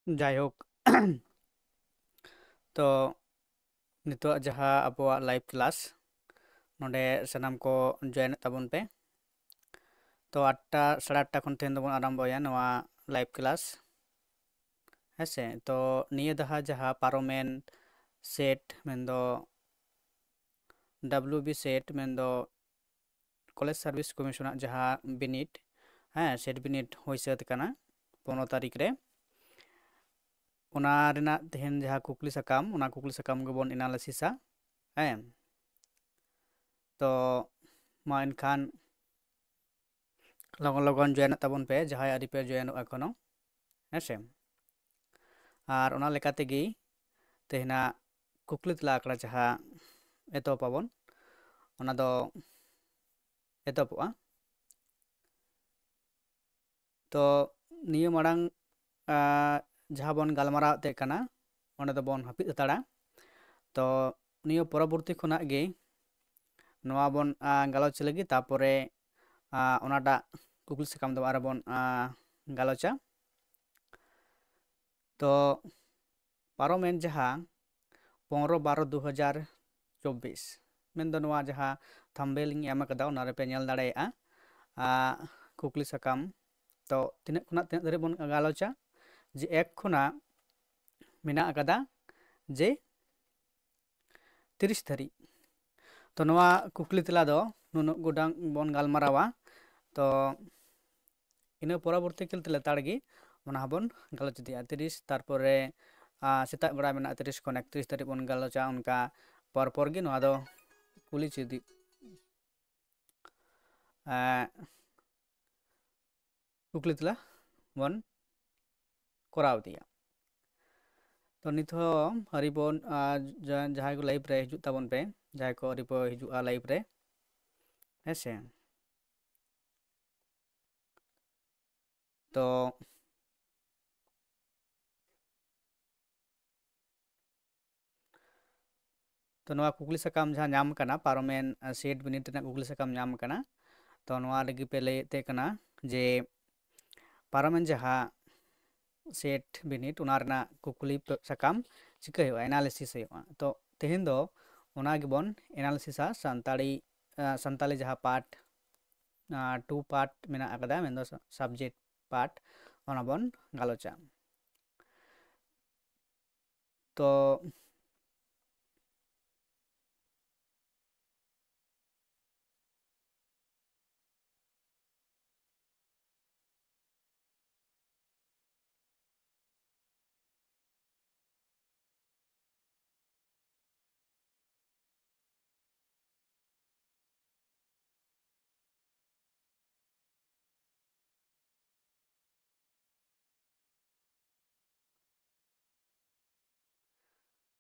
जायहोक तो नितोग जहाँ अबोआ live class नोडे सनाम को जॉइन तबन पे तो 8टा 8:30 खन तेहन दबन आरम्भया नवा लाइव क्लास हेसे तो निये दहा जहाँ पारोमेन सेट मेंदो WB सेट मेंदो कॉलेज सर्विस कमीशन जहाँ बिनिट हाँ सेट बिनिट होई सात कना 15 तारीख रे तेहन जहाँ कुकली सकाम गबन एनालिसिसा हाँ तो मा इनखान लगन लगन जॉइन तबन पे जहाँ आदि पे जॉइन एखोनो हेसे और ओना लेका तेगी तेहना कुकली तला आकड़ा जहाँ एतो पाबन ओना दो एतो पुआ तो निये माड़ांग जहाँ बन गालमाराव ते कना ओंडे दो बन हापिद हताड़ा तो निये परवर्ती खुना गे नवा बन गालोच लगी तापरे ओनाटा कुकली सकाम दो आरो बन गालोचा तो पारोमेन जहाँ 15/12/2024 मेन दो नवा जहाँ थंबनेल इंग एम कदा ओना रे पे नेल दाड़ेया कुकली सकाम तो तिना खुना तिना धरे बन गालोचा जे एक खुना मेना कदा जे 30 धरी तो नवा कुकली तला दो नुनु गोडांग बन गालमारावा तो इन परवर्ती किल तले ताड़गी ओना बन गालोच दिया 30 तारपरे सेता बड़ा मेना 30 खन 31 तारीख बन गालोचा उनका परपर गे नवा दो कुली चिदी कुकली तला बन कराव दिया तो नित हरिबन जहाँ को लाइव रे हिजू ताबन पे जहाँ को हरिब हिजुआ लाइव रे हेसे तो तो नवा कुकली सकाम जहाँ नाम कना पारोमेन सेट बिनिट ना कुकली सकाम नाम कना तो नवा लगी पे लेते कना जे पारोमेन जहाँ सेट बिनिट उनारना कुकली सकाम चिका हुआ एनालिसिस हुआ तो तेहन दो ओना गिबन एनालिसिसा संताली जहाँ पार्ट 2 पार्ट मेना अकदा मेन दो सब्जेक्ट पार्ट ओना बन गालोचा तो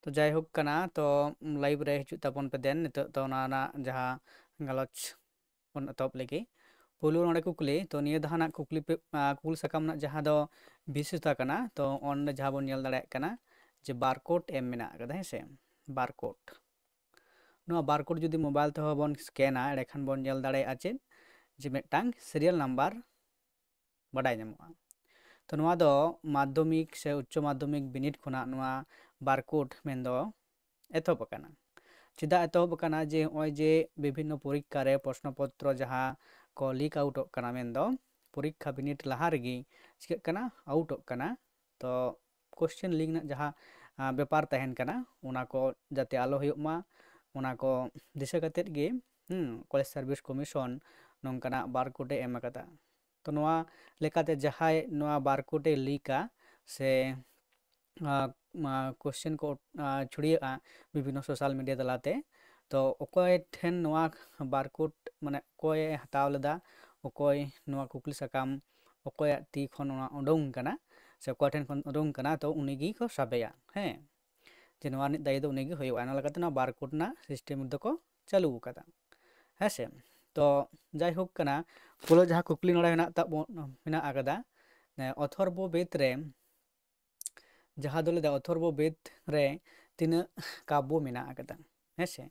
तो जायहोक कना तो लाइव रे हिजू ताबन पे देन नितो तो ना जहाँ गालोच बन एतहब लेगी पुलु नोडे कुकली तो निये दहाना कुकली पे कुकली सकाम ना जहाँ दो विशेषता कना तो ओंडे जहाँ बन नेल दाड़ेयाग कना जे बारकोड एम मेना कदा हेसे बारकोड नोआ बारकोड जुदी मोबाइल ते बन स्कैना एडेखान बन नेल दाड़ेयाग चेद जे मिदटांग सिरियल नम्बर बाडाय नामोगा तो नोआ दो माध्यमिक से उच्च माध्यमिक बिनिट खुना नोआ बारकोड मेन दो एतहब अकाना चेदा एतहब अकाना जे होय जे विभिन्न परीक्षा रे प्रश्नपत्र जहाँ को लीक आउट कना मेन दो परीक्षा बिनिट लहा रेगी चिकाग कना आउट कना तो क्वेश्चन लीक ना जहाँ ᱵᱮᱯᱟᱨ ᱛᱟᱦᱮᱱ ᱠᱟᱱᱟ ᱚᱱᱟ ᱠᱚ ᱡᱟᱛᱮ ᱟᱞᱚ ᱦᱩᱭᱩᱜ ᱢᱟ ᱚᱱᱟ ᱠᱚ ᱫᱤᱥᱟᱹ ᱠᱟᱛᱮᱫ ᱜᱮ ᱠᱚᱞᱮᱡᱽ ᱥᱟᱨᱵᱷᱤᱥ ᱠᱚᱢᱤᱥᱚᱱ ᱱᱚᱝᱠᱟᱱᱟᱜ ᱵᱟᱨᱠᱳᱰᱮ ᱮᱢ ᱟᱠᱟᱫᱟ᱾ ᱛᱚ ᱱᱚᱣᱟ ᱞᱮᱠᱟᱛᱮ ᱡᱟᱦᱟᱸᱭ ᱱᱚᱣᱟ ᱵᱟᱨᱠᱳᱰᱮ ᱞᱤᱠᱟ ᱥᱮ ᱠᱳশ্ᱪᱮᱱ ᱠᱚ ᱪᱷᱩᱲᱤᱭᱟᱹᱜᱼᱟ ᱵᱤᱵᱷᱤᱱᱱᱚ ᱥᱳᱥᱟᱞ ᱢᱤᱰᱤᱭᱟ ᱛᱟᱞᱟᱛᱮ, ᱛᱚ ᱚᱠᱚᱭ ᱴᱷᱮᱱ ᱱᱚᱣᱟ ᱵᱟᱨᱠᱳᱰ ᱢᱟᱱᱮ ᱚᱠᱚᱭᱮ ᱦᱟᱛᱟᱣ ᱞᱮᱫᱟ, ᱚᱠᱚᱭ ᱱᱚᱣᱟ ᱠᱩᱠᱞᱤ ᱥᱟᱠᱟᱢ ᱚᱠᱚᱭᱟᱜ ᱛᱤ ᱠᱷᱚᱱ ᱱᱚᱣᱟ ᱩᱰᱩᱝ ᱠᱟᱱᱟ ᱥᱮ ᱚᱠᱚᱭ ᱴᱷᱮᱱ ᱠᱷᱚᱱ ᱩᱰᱩᱝ ᱠᱟᱱᱟ, ᱛᱚ ᱩᱱᱤ ᱜᱮᱠᱚ ᱥᱟᱵᱮᱭᱟ ᱦᱮᱸ, ᱡᱮ ᱱᱚᱣᱟ ᱨᱤᱱᱤᱡ ᱫᱟᱭᱤ ᱫᱚ ᱩᱱᱤᱜᱮ ᱦᱩᱭᱩᱜᱼᱟ᱾ ᱚᱱᱟ ᱞᱮᱠᱟᱛᱮ ᱱᱚᱣᱟ ᱵᱟᱨᱠᱳᱰ ᱨᱮᱱᱟᱜ ᱥᱤᱥᱴᱮᱢ ᱫᱚᱠᱚ ᱪᱟᱹᱞᱩ ᱟᱠᱟᱫᱟ ᱦᱮᱸ ᱥᱮ᱾ ᱛᱚ ᱡᱟᱭᱦᱳᱠ ᱠᱟᱱᱟ, ᱯᱳᱭᱞᱳ ᱡᱟᱦᱟᱸ ᱠᱩᱠᱞᱤ ᱱᱚᱰᱮ ᱢᱮᱱᱟᱜ ᱟᱠᱟᱫᱟ ᱚᱛᱷᱚᱨᱵᱚ ᱵᱮᱫ ᱨᱮ, ᱡᱟᱦᱟᱸ ᱫᱚ ᱞᱟᱹᱭᱫᱟ ᱚᱛᱷᱚᱨᱵᱚ ᱵᱮᱫ ᱨᱮ ᱛᱤᱱᱟᱹᱜ ᱠᱟব্ᱵᱚ ᱢᱮᱱᱟᱜ ᱟᱠᱟᱫᱟ ᱦᱮᱸᱥᱮ᱾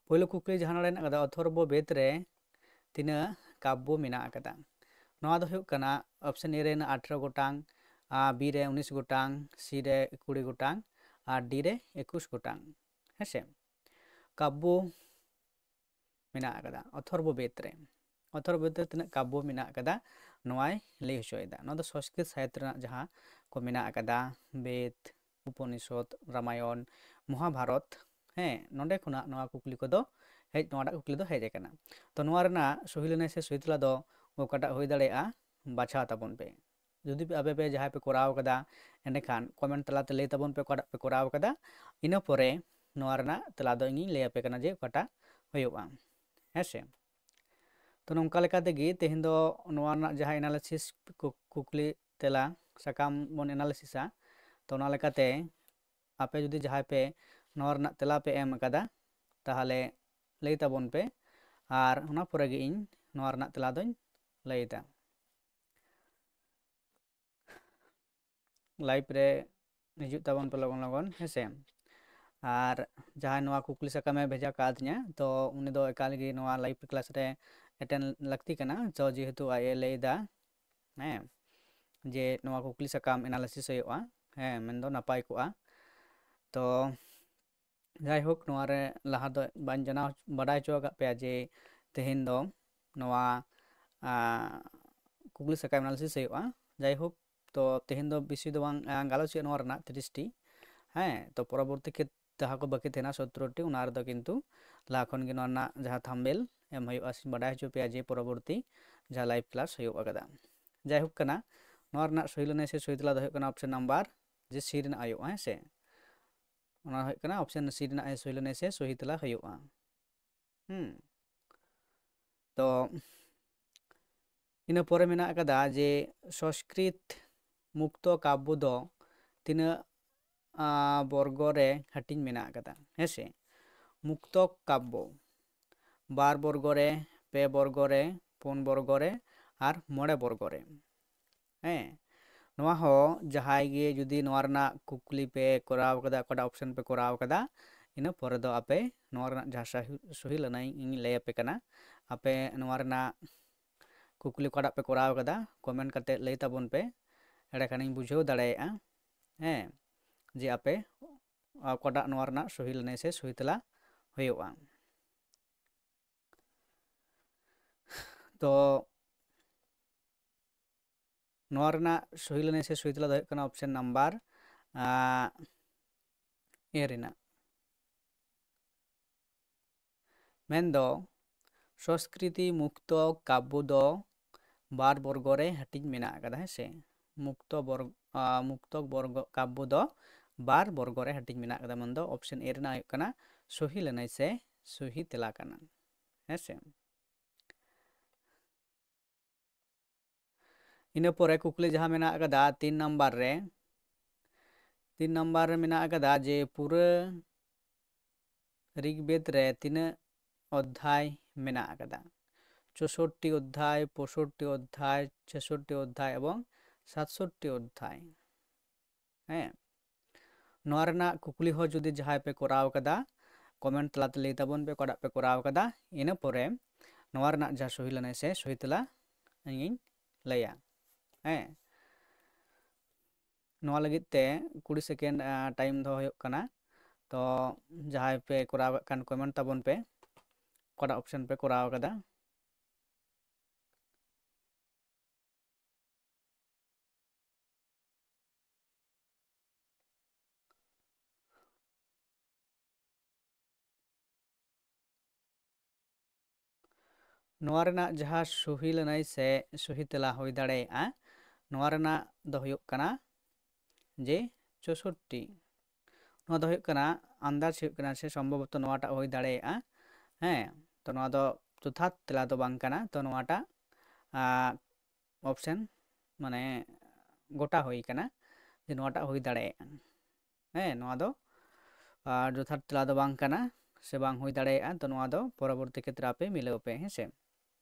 ᱯᱳᱭᱞᱳ ᱠᱩᱠᱞᱤ ᱡᱟᱦᱟᱸ ᱱᱚᱰᱮ ᱢᱮᱱᱟᱜ ᱟᱠᱟᱫᱟ ᱚᱛᱷᱚᱨᱵᱚ ᱵᱮᱫ ᱨᱮ ᱛᱤᱱᱟᱹᱜ ᱠᱟব্ᱵᱚ ᱢᱮᱱᱟᱜ ᱟᱠᱟᱫᱟ, ᱱᱚᱣᱟ ᱫᱚ ᱦᱩᱭᱩᱜ ᱠᱟᱱᱟ ᱚᱯᱥᱮᱱ ᱮ ᱨᱮ 18 ᱜᱚᱴᱟᱝ, ᱵᱤ ᱨᱮ 19 ᱜᱚᱴᱟᱝ, ᱥᱤ ᱨᱮ 20 ᱜᱚᱴᱟᱝ ᱟᱨ ᱰᱤ ᱨᱮ 21 ᱜᱚᱴᱟᱝ ᱦᱮᱸᱥᱮ ᱠᱟব্ᱵᱚ ᱢᱮᱱᱟᱜ ᱟᱠᱟᱫᱟ ᱚᱛᱷᱚᱨᱵᱚ ᱵᱮᱫ ᱨᱮ᱾ ᱚᱛᱷᱚᱨᱵᱚ ᱵᱮᱫ ᱨᱮ ᱛᱤᱱᱟᱹᱜ ᱠᱟব্ᱵᱚ ᱢᱮᱱᱟᱜ ᱟᱠᱟᱫᱟ ᱱᱚᱣᱟᱭ ᱞᱟᱹᱭ ᱦᱚᱪᱚᱭᱮᱫᱟ᱾ ᱱᱚᱣᱟ ᱫᱚ ᱥᱚᱝᱥᱠᱨᱤᱛ ᱥᱟᱦᱤᱛᱛᱚ ᱨᱮᱱᱟᱜ ᱡᱟᱦᱟᱸ ᱠᱚ ᱢᱮᱱᱟᱜ ᱟᱠᱟᱫᱟ ᱵᱮᱫ, ᱩᱯᱚᱱᱤᱥᱚᱫ, ᱨᱟᱢᱟᱭᱚᱱ, ᱢᱚᱦᱟᱵᱷᱟᱨᱚᱛ ᱦᱮᱸ, ᱱᱚᱸᱰᱮ ᱠᱷᱚᱱᱟᱜ ᱱᱚᱣᱟ ᱠᱩᱠᱞᱤ ᱠᱚᱫᱚ ᱱᱚᱣᱟᱴᱟᱜ ᱠᱩᱠᱞᱤ ᱫᱚ ᱦᱮᱡ ᱟᱠᱟᱱᱟ᱾ ᱛᱚ ᱱᱚᱣᱟ ᱨᱮᱱᱟᱜ ᱥᱚᱦᱤ ᱞᱟᱹᱱᱟᱹᱭ ᱥᱮ ᱥᱚᱦᱤ ᱛᱮᱞᱟ ᱫᱚ ᱚᱠᱟᱴᱟᱜ ᱦᱩᱭ ᱫᱟᱲᱮᱭᱟᱜᱼᱟ ᱵᱟᱪᱷᱟᱣ ᱛᱟᱵᱚᱱ ᱯᱮ᱾ ᱡᱩᱫᱤ ᱟᱯᱮ ᱯᱮ ᱡᱟᱦᱟᱸᱭ ᱯᱮ ᱠᱚᱨᱟᱣ ᱠᱟᱫᱟ ᱮᱸᱰᱮᱠᱷᱟᱱ ᱠᱚᱢᱮᱱᱴ ᱛᱟᱞᱟᱛᱮ ᱞᱟᱹᱭ ᱛᱟᱵᱚᱱ ᱯᱮ ᱚᱠᱟᱴᱟᱜ ᱯᱮ ᱠᱚᱨᱟᱣ ᱠᱟᱫᱟ, ᱤᱱᱟᱹ ᱯᱚᱨᱮ ᱱᱚᱣᱟ ᱨᱮᱱᱟᱜ ᱛᱮᱞᱟ ᱫᱚ ᱤᱧᱤᱧ ᱞᱟᱹᱭ ᱟᱯᱮ ᱠᱟᱱᱟ ᱡᱮ ᱚᱠᱟᱴᱟᱜ ᱦᱩᱭᱩᱜᱼᱟ ᱦᱮᱸᱥᱮ᱾ ᱛᱚ ᱱᱚᱝᱠᱟ ᱞᱮᱠᱟ ᱛᱮᱜᱮ ᱛᱮᱦᱮᱧ ᱫᱚ ᱱᱚᱣᱟ ᱨᱮᱱᱟᱜ ᱡᱟᱦᱟᱸ ᱮᱱᱟᱞᱤᱥᱤᱥ ᱠᱩᱠᱞᱤ ᱛᱮᱞᱟ ᱥᱟᱠᱟᱢ ᱵᱚᱱ ᱮᱱᱟᱞᱤᱥᱤᱥᱟ, ᱛᱚ ᱚᱱᱟ ᱞᱮᱠᱟᱛᱮ ᱟᱯᱮ ᱡᱩᱫᱤ ᱡᱟᱦᱟᱸᱭ ᱯᱮ ᱱᱚᱣᱟ ᱨᱮᱱᱟᱜ ᱛᱮᱞᱟ ᱯᱮ ᱮᱢ ᱟᱠᱟᱫᱟ ᱛᱟᱦᱚᱞᱮ ᱞᱟᱹᱭ ᱛᱟᱵᱚᱱ ᱯᱮ, ᱟᱨ ᱚᱱᱟ ᱯᱚᱨᱮ ᱜᱮ ᱤᱧ ᱱᱚᱣᱟ ᱨᱮᱱᱟᱜ ᱛᱮᱞᱟ ᱫᱚᱧ ᱞᱟᱹᱭᱫᱟ᱾ ᱞᱟᱭᱤᱵᱷ ᱨᱮ ᱦᱤᱡᱩᱜ ᱛᱟᱵᱚᱱ ᱯᱮ ᱞᱚᱜᱚᱱ ᱞᱚᱜᱚᱱ ᱦᱮᱸᱥᱮ᱾ ᱟᱨ ᱡᱟᱦᱟᱸᱭ ᱱᱚᱣᱟ ᱠᱩᱠᱞᱤ ᱥᱟᱠᱟᱢᱮ ᱵᱷᱮᱡᱟ ᱠᱟᱣᱫᱤᱧᱟ ᱛᱚ ᱩᱱᱤ ᱫᱚ ᱮᱠᱟᱞ ᱜᱮ ᱱᱚᱣᱟ ᱞᱟᱭᱤᱵᱷ ᱠᱞᱟᱥ ᱨᱮ ᱮᱴᱮᱱ ᱞᱟᱹᱠᱛᱤ ᱠᱟᱱᱟ᱾ ᱛᱚ ᱡᱮᱦᱮᱛᱩ ᱟᱡ ᱮ ᱞᱟᱹᱭᱫᱟ ᱦᱮᱸ ᱡᱮ ᱱᱚᱣᱟ ᱠᱩᱠᱞᱤ ᱥᱟᱠᱟᱢ ᱮᱱᱟᱞᱟᱭᱥᱤᱥ ᱦᱩᱭᱩᱜᱼᱟ, ᱦᱮᱸ ᱢᱮᱱᱫᱚ ᱱᱟᱯᱟᱭ ᱠᱚᱜᱼᱟ᱾ ᱛᱚ ᱡᱟᱭᱦᱳᱠ ᱱᱚᱣᱟ ᱨᱮ ᱞᱟᱦᱟ ᱫᱚ ᱵᱟᱹᱧ ᱵᱟᱰᱟᱭ ᱦᱚᱪᱚ ᱟᱠᱟᱫ ᱯᱮᱭᱟ ᱡᱮ ᱛᱮᱦᱮᱧ ᱫᱚ ᱱᱚᱣᱟ ᱠᱩᱠᱞᱤ ᱥᱟᱠᱟᱢ ᱮᱱᱟᱞᱤᱥᱤᱥ ᱦᱩᱭᱩᱜᱼᱟ᱾ ᱡᱟᱭᱦᱳᱠ ᱛᱚ ᱛᱮᱦᱮᱧ ᱫᱚ ᱵᱮᱥᱤ ᱫᱚ ᱵᱟᱝ ᱜᱟᱞᱚᱪ ᱦᱩᱭᱩᱜᱼᱟ ᱱᱚᱣᱟ ᱨᱮᱱᱟᱜ 30ᱴᱤ ᱦᱮᱸ, ᱛᱚ ᱯᱚᱨᱚᱵᱚᱨᱛᱤ ᱡᱟᱦᱟᱸ ᱠᱚ ᱵᱟᱹᱠᱤ ᱛᱟᱦᱮᱱᱟ 17ᱴᱤ ᱚᱱᱟ ᱨᱮᱫᱚ ᱠᱤᱱᱛᱩ ᱞᱟᱦᱟ ᱠᱷᱚᱱᱜᱮ ᱱᱚᱣᱟ ᱨᱮᱱᱟᱜ ᱡᱟᱦᱟᱸ ᱛᱷᱟᱢᱵᱮᱞ ᱮᱢ ᱦᱩᱭᱩᱜᱼᱟ ᱥᱮ ᱵᱟᱰᱟᱭ ᱦᱚᱪᱚ ᱯᱮᱭᱟ ᱡᱮ ᱯᱚᱨᱚᱵᱚᱨᱛᱤ ᱡᱟᱦᱟᱸ ᱞᱟᱭᱤᱵᱷ ᱠᱞᱟᱥ ᱦᱩᱭᱩᱜ ᱟᱠᱟᱫᱟ᱾ ᱡᱟᱭᱦᱳᱠ ᱠᱟᱱᱟ, ᱱᱚᱣᱟ ᱨᱮᱱᱟᱜ ᱥᱚᱦᱤ ᱞᱟᱹᱱᱟᱹᱭ ᱥᱮ ᱥᱚᱦᱤ ᱛᱮᱞᱟ ᱫᱚ ᱦᱩᱭᱩᱜ ᱠᱟᱱᱟ ᱚᱯᱥᱮᱱ ᱱᱟᱢᱵᱟᱨ ᱡᱮ ᱥᱤ ᱨᱮᱱᱟᱜ ᱦᱩᱭᱩᱜᱼᱟ ᱦᱮᱸ ᱥᱮ᱾ ᱚᱱᱟ ᱦᱩᱭᱩᱜ ᱠᱟᱱᱟ ᱚᱯᱥᱮᱱ ᱥᱤ ᱨᱮᱱᱟᱜ ᱥᱚᱦᱤ ᱞᱟᱹᱱᱟᱹᱭ ᱥᱮ ᱥᱚᱦᱤ ᱛᱮᱞᱟ ᱦᱩᱭᱩᱜᱼᱟ᱾ ᱛᱚ ᱤᱱᱟᱹ ᱯᱚᱨᱮ ᱢᱮᱱᱟᱜ ᱟᱠᱟᱫᱟ ᱡᱮ ᱥᱚᱝᱥᱠᱨᱤᱛ ᱢᱩᱠᱛᱚ ᱠᱟᱵᱵᱚ ᱫᱚ ᱛᱤᱱᱟᱹᱜ ᱵᱚᱨᱜᱚ ᱨᱮ ᱦᱟᱹᱴᱤᱧ ᱢᱮᱱᱟᱜ ᱟᱠᱟᱫᱟ ᱦᱮᱸᱥᱮ᱾ ᱢᱩᱠᱛᱚ ᱠᱟᱵᱵᱚ 2 ᱵᱚᱨᱜᱚ ᱨᱮ, 2 ᱵᱚᱨᱜᱚ ᱨᱮ, 4 ᱵᱚᱨᱜᱚ ᱨᱮ ᱟᱨ 5 ᱵᱚᱨᱜᱚ ᱨᱮ ᱦᱮᱸ᱾ ᱱᱚᱣᱟ ᱦᱚᱸ ᱡᱟᱦᱟᱸᱭ ᱜᱮ ᱡᱩᱫᱤ ᱱᱚᱣᱟ ᱨᱮᱱᱟᱜ ᱠᱩᱠᱞᱤ ᱯᱮ ᱠᱚᱨᱟᱣ ᱠᱟᱫᱟ, ᱚᱠᱟᱴᱟᱜ ᱚᱯᱥᱮᱱ ᱯᱮ ᱠᱚᱨᱟᱣ ᱠᱟᱫᱟ, ᱤᱱᱟᱹ ᱯᱚᱨᱮ ᱫᱚ ᱟᱯᱮ ᱱᱚᱣᱟ ᱨᱮᱱᱟᱜ ᱡᱟᱦᱟᱸ ᱥᱚᱦᱤ ᱞᱟᱹᱱᱟᱹᱭ ᱤᱧ ᱞᱟᱹᱭ ᱟᱯᱮ ᱠᱟᱱᱟ, ᱟᱯᱮ ᱱᱚᱣᱟ ᱨᱮᱱᱟᱜ ᱠᱩᱠᱞᱤ ᱚᱠᱟᱴᱟᱜ ᱯᱮ ᱠᱚᱨᱟᱣ ᱠᱟᱫᱟ ᱠᱚᱢᱮᱱᱴ ᱠᱟᱛᱮᱫ ᱞᱟᱹᱭ ᱛᱟᱵᱚᱱ ᱯᱮ, ᱮᱸᱰᱮᱠᱷᱟᱱᱤᱧ ᱵᱩᱡᱷᱟᱹᱣ ᱫᱟᱲᱮᱭᱟᱜᱼᱟ ᱦᱮᱸ ᱡᱮ ᱟᱯᱮ ᱚᱠᱟᱴᱟᱜ ᱱᱚᱣᱟ ᱨᱮᱱᱟᱜ ᱥᱚᱦᱤ ᱞᱟᱹᱱᱟᱹᱭ ᱥᱮ ᱥᱚᱦᱤ ᱛᱮᱞᱟ ᱦᱩᱭᱩᱜᱼᱟ᱾ ᱛᱚ ᱱᱚᱣᱟ ᱨᱮᱱᱟᱜ ᱥᱚᱦᱤ ᱞᱟᱹᱱᱟᱹᱭ ᱥᱮ ᱥᱚᱦᱤ ᱛᱮᱞᱟ ᱫᱚ ᱦᱩᱭᱩᱜ ᱠᱟᱱᱟ ᱚᱯᱥᱮᱱ ᱱᱟᱢᱵᱟᱨ ᱮ ᱨᱮᱱᱟᱜ, ᱢᱮᱱᱫᱚ ᱥᱚᱝᱥᱠᱨᱤᱛᱤ ᱢᱩᱠᱛᱚ ᱠᱟᱵᱵᱚ ᱫᱚ 2 ᱵᱚᱨᱜᱚ ᱨᱮ ᱦᱟᱹᱴᱤᱧ ᱢᱮᱱᱟᱜ ᱟᱠᱟᱫᱟ ᱦᱮᱸᱥᱮ᱾ ᱢᱩᱠᱛᱚ ᱵᱚᱨᱜᱚ ᱠᱟᱵᱵᱚ ᱫᱚ 2 ᱵᱚᱨᱜᱚ ᱨᱮ ᱦᱟᱹᱴᱤᱧ ᱢᱮᱱᱟᱜ ᱟᱠᱟᱫᱟ, ᱢᱮᱱᱫᱚ ᱚᱯᱥᱮᱱ ᱮ ᱨᱮᱱᱟᱜ ᱦᱩᱭᱩᱜ ᱠᱟᱱᱟ ᱥᱚᱦᱤ ᱞᱟᱹᱱᱟᱹᱭ ᱥᱮ ᱥᱚᱦᱤ ᱛᱮᱞᱟ ᱠᱟᱱᱟ ᱦᱮᱸᱥᱮ᱾ ᱤᱱᱟᱹ ᱯᱚᱨᱮ ᱠᱩᱠᱞᱤ ᱡᱟᱦᱟᱸ ᱢᱮᱱᱟᱜ ᱟᱠᱟᱫᱟ 3 ᱱᱟᱢᱵᱟᱨ ᱨᱮ, 3 ᱱᱟᱢᱵᱟᱨ ᱨᱮ ᱢᱮᱱᱟᱜ ᱟᱠᱟᱫᱟ ᱡᱮ ᱯᱩᱨᱟᱹ ᱨᱤᱜᱽᱵᱮᱫ ᱨᱮ ᱛᱤᱱᱟᱹᱜ ᱚᱫᱽᱫᱷᱟᱭ ᱢᱮᱱᱟᱜ ᱟᱠᱟᱫᱟ᱾ 64ᱴᱤ ᱚᱫᱽᱫᱷᱟᱭ, 65ᱴᱤ ᱚᱫᱽᱫᱷᱟᱭ, 66ᱴᱤ ᱚᱫᱽᱫᱷᱟᱭ এবং 67ᱴᱤ অধ্যায় হ্যাঁ। ᱱᱚᱣᱟ ᱨᱮᱱᱟᱜ ᱠᱩᱠᱞᱤ ᱦᱚᱸ ᱡᱩᱫᱤ ᱡᱟᱦᱟᱸᱭ ᱯᱮ ᱠᱚᱨᱟᱣ ᱠᱟᱫᱟ ᱠᱚᱢᱮᱱᱴ ᱛᱟᱞᱟᱛᱮ ᱞᱟᱹᱭ ᱛᱟᱵᱚᱱ ᱯᱮ ᱚᱠᱟᱴᱟᱜ ᱯᱮ ᱠᱚᱨᱟᱣ ᱠᱟᱫᱟ, ᱤᱱᱟᱹ ᱯᱚᱨᱮ ᱱᱚᱣᱟ ᱨᱮᱱᱟᱜ ᱡᱟᱦᱟᱸ ᱥᱚᱦᱤ ᱞᱟᱹᱱᱟᱹᱭ ᱥᱮ ᱥᱚᱦᱤ ᱛᱮᱞᱟ ᱤᱧᱤᱧ ᱞᱟᱹᱭᱟ ᱦᱮᱸ᱾ ᱱᱚᱣᱟ ᱞᱟᱹᱜᱤᱫ ᱛᱮ 20 সেকেন্ড ᱴᱟᱭᱤᱢ ᱫᱚᱦᱚ ᱦᱩᱭᱩᱜ ᱠᱟᱱᱟ᱾ ᱛᱚ ᱡᱟᱦᱟᱸᱭ ᱯᱮ ᱠᱚᱨᱟᱣ ᱠᱟᱜ ᱠᱷᱟᱱ ᱠᱚᱢᱮᱱᱴ ᱛᱟᱵᱚᱱ ᱯᱮ ᱚᱠᱟᱴᱟᱜ ᱚᱯᱥᱮᱱ ᱯᱮ ᱠᱚᱨᱟᱣ ᱠᱟᱫᱟ᱾ ᱱᱚᱣᱟ ᱨᱮᱱᱟᱜ ᱡᱟᱦᱟᱸ ᱥᱩᱦᱤ ᱞᱟᱹᱱᱟᱹᱭ ᱥᱮ ᱥᱩᱦᱤ ᱛᱮᱞᱟ ᱦᱩᱭ ᱫᱟᱲᱮᱭᱟᱜᱼᱟ ᱱᱚᱣᱟ ᱨᱮᱱᱟᱜ ᱫᱚ ᱦᱩᱭᱩᱜ ᱠᱟᱱᱟ ᱡᱮ 64। ᱱᱚᱣᱟ ᱫᱚ ᱦᱩᱭᱩᱜ ᱠᱟᱱᱟ ᱟন্দাজ ᱦᱩᱭᱩᱜ ᱠᱟᱱᱟ ᱥᱮ ᱥᱚᱢᱵᱷᱚᱵᱚᱛᱚ ᱱᱚᱣᱟᱴᱟᱜ ᱦᱩᱭ ᱫᱟᱲᱮᱭᱟᱜᱼᱟ ᱦᱮᱸ ᱛᱚ ᱱᱚᱣᱟ ᱫᱚ ᱡᱚᱛᱷᱟᱛ ᱛᱮᱞᱟ ᱫᱚ ᱵᱟᱝ ᱠᱟᱱᱟ ᱛᱚ ᱱᱚᱣᱟᱴᱟᱜ ᱚᱯᱥᱮᱱ ᱢᱟᱱᱮ ᱜᱚᱴᱟ ᱦᱩᱭ ᱠᱟᱱᱟ ᱡᱮ ᱱᱚᱣᱟᱴᱟᱜ ᱦᱩᱭ ᱫᱟᱲᱮᱭᱟᱜᱼᱟ ᱦᱮᱸ ᱱᱚᱣᱟ ᱫᱚ ᱡᱚᱛᱷᱟᱛ ᱛᱮᱞᱟ ᱫᱚ ᱵᱟᱝ ᱠᱟᱱᱟ ᱥᱮ ᱵᱟᱝ ᱦᱩᱭ ᱫᱟᱲᱮᱭᱟᱜᱼᱟ ᱛᱚ ᱱᱚᱣᱟ ᱫᱚ ᱯᱚᱨᱚᱵᱚᱨᱛᱤ ᱠᱷᱮᱛᱨᱮ ᱟᱯᱮ ᱢᱤᱞᱟᱹᱣ ᱯᱮ ᱦᱮᱸᱥᱮ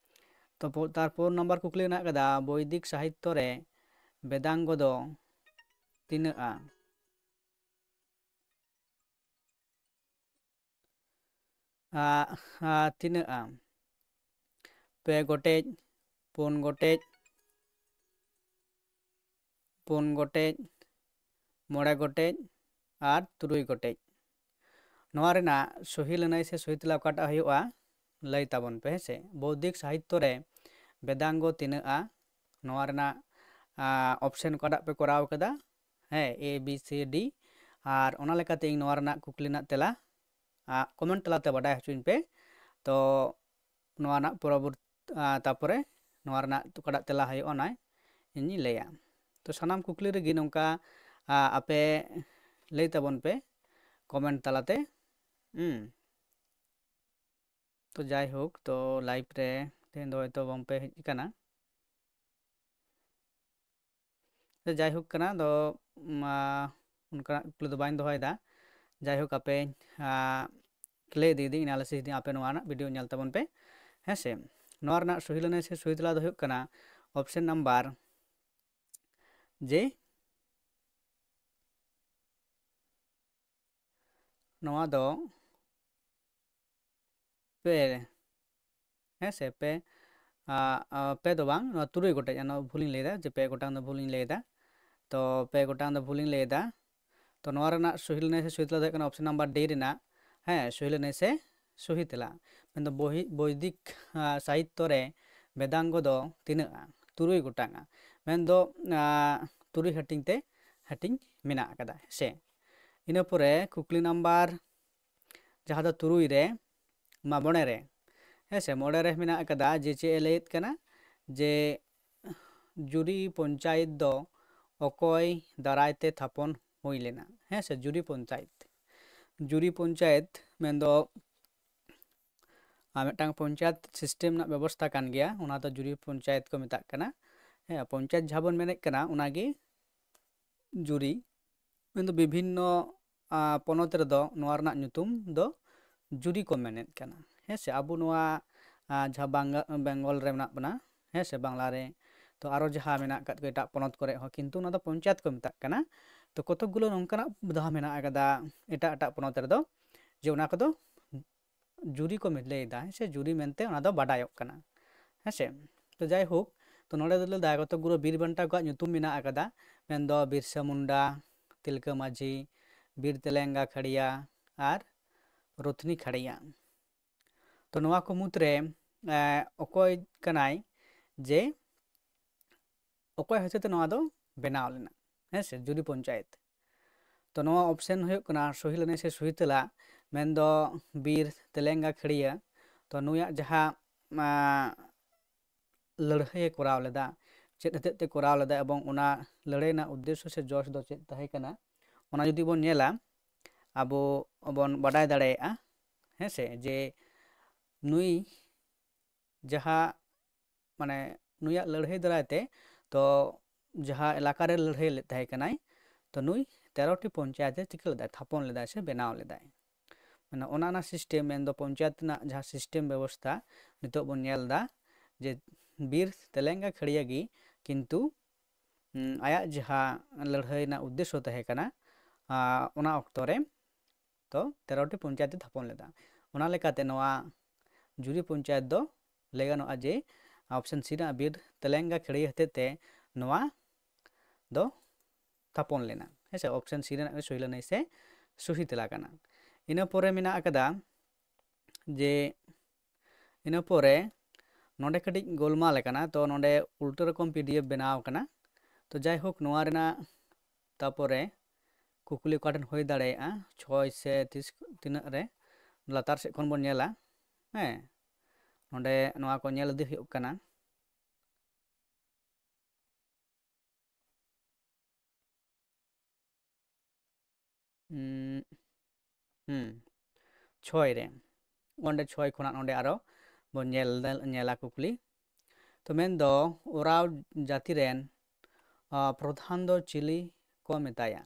ᱛᱚ ᱛᱟᱨᱯᱚᱨ ᱱᱟᱢᱵᱟᱨ ᱠᱩᱠᱞᱤ ᱢᱮᱱᱟᱜ ᱟᱠᱟᱫᱟ ᱵᱳᱭᱫᱤᱠ ᱥᱟহিত্য ᱨᱮ বেদাঙ্গ ᱫᱚ ᱛᱤᱱᱟᱹᱜᱼᱟ ᱛᱤᱱᱟᱹᱜᱼᱟ 2 ᱜᱚᱴᱮᱡ 4 ᱜᱚᱴᱮᱡ 4 ᱜᱚᱴᱮᱡ 5 ᱜᱚᱴᱮᱡ ᱟᱨ 3 ᱜᱚᱴᱮᱡ ᱱᱚᱣᱟ ᱨᱮᱱᱟᱜ ᱥᱚᱦᱤ ᱞᱟᱹᱱᱟᱹᱭ ᱥᱮ ᱥᱚᱦᱤ ᱛᱮᱞᱟ ᱚᱠᱟᱴᱟᱜ ᱦᱩᱭᱩᱜᱼᱟ ᱞᱟᱹᱭ ᱛᱟᱵᱚᱱ ᱯᱮ ᱦᱮᱸᱥᱮ ᱵᱳᱭᱫᱤᱠ ᱥᱟহিত্য ᱨᱮ বেদাঙ্গ ᱛᱤᱱᱟᱹᱜᱼᱟ ᱱᱚᱣᱟ ᱨᱮᱱᱟᱜ ᱚᱯᱥᱮᱱ ᱚᱠᱟᱴᱟᱜ ᱯᱮ ᱠᱚᱨᱟᱣ ᱠᱟᱫᱟ ᱦᱮᱸ A B C D ᱟᱨ ᱚᱱᱟ ᱞᱮᱠᱟᱛᱮ ᱤᱧ ᱱᱚᱣᱟ ᱨᱮᱱᱟᱜ ᱠᱩᱠᱞᱤ ᱨᱮᱱᱟᱜ ᱛᱮᱞᱟ ᱠᱚᱢᱮᱱᱴ ᱛᱟᱞᱟᱛᱮ ᱵᱟᱰᱟᱭ ᱦᱚᱪᱚᱧ ᱯᱮ ᱛᱚ ᱱᱚᱣᱟ ᱨᱮᱱᱟᱜ ᱯᱚᱨᱚᱵᱚᱨᱛᱤ ᱛᱟᱨᱯᱚᱨᱮ ᱱᱚᱣᱟ ᱨᱮᱱᱟᱜ ᱚᱠᱟᱴᱟᱜ ᱛᱮᱞᱟ ᱦᱩᱭᱩᱜᱼᱟ ᱚᱱᱟ ᱤᱧᱤᱧ ᱞᱟᱹᱭᱟ ᱛᱚ ᱥᱟᱱᱟᱢ ᱠᱩᱠᱞᱤ ᱨᱮᱜᱮ ᱱᱚᱝᱠᱟ ᱟᱯᱮ ᱞᱟᱹᱭ ᱛᱟᱵᱚᱱ ᱯᱮ কমেন্ট তালাতে তো যাই হোক তো লাইভ রে তেহেᱧ ᱫᱚ ᱦᱚᱭᱛᱚ ᱵᱟᱝᱯᱮ ᱦᱮᱡ ᱟᱠᱟᱱᱟ যাই হোক ᱠᱟᱱᱟ ᱫᱚ ᱚᱱᱠᱟᱱᱟᱜ ᱠᱩᱠᱞᱤ ᱫᱚ ᱵᱟᱹᱧ ᱫᱚᱦᱚᱭᱮᱫᱟ যাই হোক ᱟᱯᱮ ᱞᱟᱹᱭ ᱤᱫᱤᱭᱮᱫᱟᱹᱧ ᱮᱱᱟᱞᱤᱥᱤᱥ ᱤᱫᱟᱹᱧ ᱟᱯᱮ ᱱᱚᱣᱟ ᱨᱮᱱᱟᱜ ᱵᱷᱤᱰᱤᱭᱳ ᱧᱮᱞ ᱛᱟᱵᱚᱱ ᱯᱮ ᱦᱮᱸᱥᱮ ᱱᱚᱣᱟ ᱨᱮᱱᱟᱜ ᱥᱚᱦᱤ ᱞᱟᱹᱱᱟᱹᱭ ᱥᱮ ᱥᱚᱦᱤ ᱛᱮᱞᱟ ᱫᱚ ᱦᱩᱭᱩᱜ ᱠᱟᱱᱟ ᱚᱯᱥᱮᱱ ᱱᱟᱢᱵᱟᱨ ᱡᱮ ᱱᱚᱣᱟ ᱫᱚ ᱯᱮ ᱦᱮᱸᱥᱮ ᱯᱮ ᱯᱮ ᱫᱚ ᱵᱟᱝ ᱱᱚᱣᱟ 3 ᱜᱚᱴᱮᱡ ᱵᱷᱩᱞᱤᱧ ᱞᱟᱹᱭᱫᱟ ᱡᱮ 2 ᱜᱚᱴᱟᱝ ᱫᱚ ᱵᱷᱩᱞᱤᱧ ᱞᱟᱹᱭᱫᱟ ᱛᱚ 2 ᱜᱚᱴᱟᱝ ᱫᱚ ᱵᱷᱩᱞᱤᱧ ᱞᱟᱹᱭᱫᱟ ᱛᱚ ᱱᱚᱣᱟ ᱨᱮᱱᱟᱜ ᱥᱚᱦᱤ ᱞᱟᱹᱱᱟᱹᱭ ᱥᱮ ᱥᱚᱦᱤ ᱛᱮᱞᱟ ᱫᱚ ᱦᱩᱭᱩᱜ ᱠᱟᱱᱟ ᱚᱯᱥᱮᱱ ᱱᱟᱢᱵᱟর ᱰি ᱨᱮᱱᱟᱜ ᱦᱮᱸ ᱥᱚᱦᱤ ᱞᱟᱹᱱᱟᱹᱭ ᱥᱮ ᱥᱚᱦᱤ ᱛᱮᱞᱟ ᱢᱮᱱᱫᱚ বৈদিক সাহিত্য ᱨᱮ বেদাঙ্গ ᱫᱚ ᱛᱤᱱᱟᱹᱜᱼᱟ 3 ᱜᱚᱴᱟᱝᱼᱟ ᱢᱮᱱᱫᱚ 3 ᱦᱟᱹᱴᱤᱧ ᱛᱮ ᱦᱟᱹᱴᱤᱧ ᱢᱮᱱᱟᱜ ᱟᱠᱟᱫᱟ ᱥᱮ ᱤᱱᱟᱹ ᱯᱚᱨᱮ ᱠᱩᱠᱞᱤ ᱱᱟᱢᱵᱟᱨ ᱡᱟᱦᱟᱸ ᱫᱚ 3 ᱨᱮ 5 ᱨᱮ ᱦᱮᱸᱥᱮ 5 ᱨᱮ ᱢᱮᱱᱟᱜ ᱟᱠᱟᱫᱟ ᱡᱮ ᱪᱮᱫ ᱮ ᱞᱟᱹᱭᱮᱫ ᱠᱟᱱᱟ ᱡᱮ ᱡᱩᱨᱤ ᱯᱚᱧᱪᱟᱭᱮᱛ ᱫᱚ ᱚᱠᱚᱭ ᱫᱟᱨᱟᱭ ᱛᱮ ᱛᱷᱟᱯᱚᱱ ᱦᱩᱭ ᱞᱮᱱᱟ ᱦᱮᱸᱥᱮ ᱡᱩᱨᱤ ᱯᱚᱧᱪᱟᱭᱮᱛ ᱢᱮᱱᱫᱚ ᱢᱤᱫᱴᱟᱝ ᱯᱚᱧᱪᱟᱭᱮᱛ ᱥᱤᱥᱴᱮᱢ ᱨᱮᱱᱟᱜ ᱵᱮᱵᱚᱥᱛᱷᱟ ᱠᱟᱱ ᱜᱮᱭᱟ ᱚᱱᱟ ᱫᱚ ᱡᱩᱨᱤ ᱯᱚᱧᱪᱟᱭᱮᱛ ᱠᱚ ᱢᱮᱛᱟᱜ ᱠᱟᱱᱟ ᱦᱮᱸ ᱯᱚᱧᱪᱟᱭᱮᱛ ᱡᱟᱦᱟᱸ ᱵᱚᱱ ᱢᱮᱱᱮᱫ ᱠᱟᱱᱟ ᱚᱱᱟᱜᱮ ᱡᱩᱨᱤ ᱢᱮᱱᱫᱚ ᱵᱤᱵᱷᱤᱱᱱᱚ ᱯᱚᱱᱚᱛ ᱨᱮᱫᱚ ᱱᱚᱣᱟ ᱨᱮᱱᱟᱜ ᱧᱩᱛᱩᱢ ᱫᱚ ᱡᱩᱨᱤ ᱠᱚ ᱢᱮᱱᱮᱫ ᱠᱟᱱᱟ ᱦᱮᱸᱥᱮ ᱟᱵᱚ ᱱᱚᱣᱟ ᱡᱟᱦᱟᱸ ᱵᱮᱝᱜᱚᱞ ᱨᱮ ᱢᱮᱱᱟᱜ ᱵᱚᱱᱟ ᱦᱮᱸᱥᱮ ᱵᱟᱝᱞᱟ ᱨᱮ ᱛᱚ ᱟᱨᱚ ᱡᱟᱦᱟᱸ ᱢᱮᱱᱟᱜ ᱟᱠᱟᱫ ᱠᱚ ᱮᱴᱟᱜ ᱯᱚᱱᱚᱛ ᱠᱚᱨᱮ ᱦᱚᱸ ᱠᱤᱱᱛᱩ ᱚᱱᱟ ᱫᱚ ᱯᱚᱧᱪᱟᱭᱮᱛ ᱠᱚ ᱢᱮᱛᱟᱜ ᱠᱟᱱᱟ ᱛᱚ ᱠᱚᱛᱚᱠ ᱜᱩলো ᱱᱚᱝᱠᱟᱱᱟᱜ ᱫᱷᱟᱣ ᱢᱮᱱᱟᱜ ᱟᱠᱟᱫᱟ ᱮᱴᱟᱜ ᱯᱚᱱᱚᱛ ᱨᱮᱫᱚ ᱡᱮ ᱚᱱᱟ ᱠᱚᱫᱚ ᱡᱩᱨᱤ ᱠᱚ ᱞᱟᱹᱭᱫᱟ ᱦᱮᱸᱥᱮ ᱡᱩᱨᱤ ᱢᱮᱱᱛᱮ ᱚᱱᱟ ᱫᱚ ᱵᱟᱰᱟᱭᱚᱜ ᱠᱟᱱᱟ ᱦᱮᱸᱥᱮ ᱛᱚ ᱡᱟᱭ ᱦᱳᱠ ᱛᱚ ᱱᱚᱰᱮ ᱫᱚ ᱞᱟᱹᱭᱫᱟ ᱠᱚᱛᱚᱠ ᱜᱩলো ᱵᱤᱨ ᱵᱟᱱᱴᱟ ᱠᱚᱣᱟᱜ ᱧᱩᱛᱩᱢ ᱢᱮᱱᱟᱜ ᱟᱠᱟᱫᱟ ᱢᱮᱱᱫᱚ ᱵᱤᱨᱥᱟ ᱢᱩᱱᱰᱟ ᱛᱤᱞᱠᱟᱹ ᱢᱟᱹᱡᱷᱤ ᱵᱤᱨ ᱛᱮᱞᱮᱝᱜᱟ ᱠᱷᱟᱲᱤᱭᱟ ᱟᱨ ᱨᱚᱛᱷᱱᱤ ᱠᱷᱟᱲᱤᱭᱟ ᱛᱚ ᱱᱚᱣᱟ ᱠᱚ ᱢᱩᱫᱽᱨᱮ ᱚᱠᱚᱭ ᱠᱟᱱᱟᱭ ᱡᱮ ᱚᱠᱚᱭ ᱦᱚᱛᱮ ᱛᱮ ᱱᱚᱣᱟ ᱫᱚ ᱵᱮᱱᱟᱣ ᱞᱮᱱᱟ ᱦᱮᱸᱥᱮ ᱡᱩᱨᱤ ᱯᱚᱧᱪᱟᱭᱮᱛ ᱛᱚ ᱱᱚᱣᱟ ᱚᱯᱥᱮᱱ ᱦᱩᱭᱩᱜ ᱠᱟᱱᱟ ᱥᱚᱦᱤ ᱞᱟᱹᱱᱟᱹᱭ ᱥᱮ ᱥᱚᱦᱤ ᱛᱮᱞᱟ ᱢᱮᱱᱫᱚ ᱵᱤᱨ ᱛᱮᱞᱮᱝᱜᱟ ᱠᱷᱟᱲᱤᱭᱟ ᱛᱚ ᱱᱩᱭᱟᱜ ᱡᱟᱦᱟᱸ ᱞᱟᱹᱲᱦᱟᱹᱭᱮ ᱠᱚᱨᱟᱣ ᱞᱮᱫᱟ ᱪᱮᱫ ᱦᱚᱛᱮᱡ ᱛᱮ ᱠᱚᱨᱟᱣ ᱞᱮᱫᱟ ᱮᱵᱚᱝ ᱚᱱᱟ ᱞᱟᱹᱲᱦᱟᱹᱭ ᱨᱮᱱᱟᱜ ᱩᱫᱽᱫᱮᱥᱥᱚ ᱥᱮ ᱡᱚᱥ ᱫᱚ ᱪᱮᱫ ᱛᱟᱦᱮᱸ ᱠᱟᱱᱟ ᱚᱱᱟ ᱡᱩᱫᱤ ᱵᱚᱱ ᱧᱮᱞᱟ ᱟᱵᱚ ᱵᱚᱱ ᱵᱟᱰᱟᱭ ᱫᱟᱲᱮᱭᱟᱜᱼᱟ ᱦᱮᱸᱥᱮ ᱡᱮ ᱱᱩᱭ ᱡᱟᱦᱟᱸ ᱢᱟᱱᱮ ᱱᱩᱭᱟᱜ ᱞᱟᱹᱲᱦᱟᱹᱭ ᱫᱟᱨᱟᱭ ᱛᱮ ᱛᱚ ᱡᱟᱦᱟᱸ ᱮᱞᱟᱠᱟᱨᱮ ᱞᱟᱹᱲᱦᱟᱹᱭ ᱞᱮᱫ ᱛᱟᱦᱮᱸ ᱠᱟᱱᱟᱭ ᱛᱚ ᱱᱩᱭ 13ᱴᱤ ᱯᱚᱧᱪᱟᱭᱮᱛ ᱮ ᱪᱤᱠᱟᱹ ᱞᱮᱫᱟᱭ ᱛᱷᱟᱯᱚᱱ ᱞᱮᱫᱟᱭ ᱥᱮ ᱵᱮᱱᱟᱣ ᱞᱮᱫᱟᱭ ᱢᱟᱱᱮ ᱚᱱᱟ ᱥᱤᱥᱴᱮᱢ ᱢᱮᱱᱫᱚ ᱯᱚᱧᱪᱟᱭᱮᱛ ᱨᱮᱱᱟᱜ ᱡᱟᱦᱟᱸ ᱥᱤᱥᱴᱮᱢ ᱵᱮᱵᱚᱥᱛᱷᱟ ᱱᱤᱛᱚᱜ ᱵᱚᱱ ᱧᱮᱞ ᱮᱫᱟ ᱡᱮ ᱵᱤᱨ ᱛᱮᱞᱮᱝᱜᱟ ᱠᱷᱟᱲᱤᱭᱟ ᱜᱮ ᱠᱤᱱᱛᱩ ᱟᱭᱟᱜ ᱡᱟᱦᱟᱸ ᱞᱟᱹᱲᱦᱟᱹᱭ ᱨᱮᱱᱟᱜ ᱩᱫᱽᱫᱮᱥᱥᱚ ᱛᱟᱦᱮᱸ ᱠᱟᱱᱟ ᱚᱱᱟ ᱚᱠᱛᱚ ᱨᱮ ᱛᱚ 13ᱴᱤ ᱯᱚᱧᱪᱟᱭᱮᱛ ᱮ ᱛᱷᱟᱯᱚᱱ ᱞᱮᱫᱟ ᱚᱱᱟ ᱞᱮᱠᱟᱛᱮ ᱱᱚᱣᱟ ᱡᱩᱨᱤ ᱯᱚᱧᱪᱟᱭᱮᱛ ᱫᱚ ᱞᱟᱹᱭ ᱜᱟᱱᱚᱜᱼᱟ ᱡᱮ ᱚᱯᱥᱮᱱ ᱥᱤ ᱨᱮᱱᱟᱜ ᱵᱤᱨ ᱛᱮᱞᱮᱝᱜᱟ ᱠᱷᱟᱲᱤᱭᱟ ᱦᱚᱛᱮᱡ ᱛᱮ ᱱᱚᱣᱟ ᱫᱚ ᱛᱷᱟᱯᱚᱱ ᱞᱮᱱᱟ ᱦᱮᱸᱥᱮ ᱚᱯᱥᱮᱱ ᱥᱤ ᱨᱮᱱᱟᱜ ᱥᱚᱦᱤ ᱞᱟᱹᱱᱟᱹᱭ ᱥᱮ ᱥᱚᱦᱤ ᱛᱮᱞᱟ ᱠᱟᱱᱟ ᱤᱱᱟᱹ ᱯᱚᱨᱮ ᱢᱮᱱᱟᱜ ᱟᱠᱟᱫᱟ ᱡᱮ ᱤᱱᱟᱹ ᱯᱚᱨᱮ ᱱᱚᱰᱮ ᱠᱟᱹᱴᱤᱡ ᱜᱳᱞᱢᱟᱞ ᱟᱠᱟᱱᱟ ᱛᱚ ᱱᱚᱰᱮ ᱩᱞᱴᱟᱹ ᱨᱚᱠᱚᱢ PDF ᱵᱮᱱᱟᱣ ᱟᱠᱟᱱᱟ ᱛᱚ ᱡᱟᱭᱦᱳᱠ ᱱᱚᱣᱟ ᱨᱮᱱᱟᱜ ᱛᱟᱯᱚᱨᱮ ᱠᱩᱠᱞᱤ ᱚᱠᱟ ᱴᱷᱮᱱ ᱦᱩᱭ ᱫᱟᱲᱮᱭᱟᱜᱼᱟ 6 ᱥᱮ 30 ᱛᱤᱱᱟᱹᱜ ᱨᱮ ᱞᱟᱛᱟᱨ ᱥᱮᱫ ᱠᱷᱚᱱ ᱵᱚᱱ ᱧᱮᱞᱟ ᱦᱮᱸ ᱱᱚᱰᱮ ᱱᱚᱣᱟ ᱠᱚ ᱧᱮᱞ ᱤᱫᱤ ᱦᱩᱭᱩᱜ ᱠᱟᱱᱟ ছয় রে ᱚᱸᱰᱮ 6 ᱠᱷᱚᱱᱟᱜ ᱱᱚᱰᱮ ᱟᱨᱚ ᱵᱚᱱ ᱧᱮᱞᱟ ᱠᱩᱠᱞᱤ ᱛᱚ ᱢᱮᱱᱫᱚ ᱳᱨᱟᱣ ᱡᱟᱹᱛᱤ ᱨᱮᱱ ᱯᱨᱚᱫᱷᱟᱱ ᱫᱚ ᱪᱤᱞᱤ ᱠᱚ ᱢᱮᱛᱟᱭᱟ?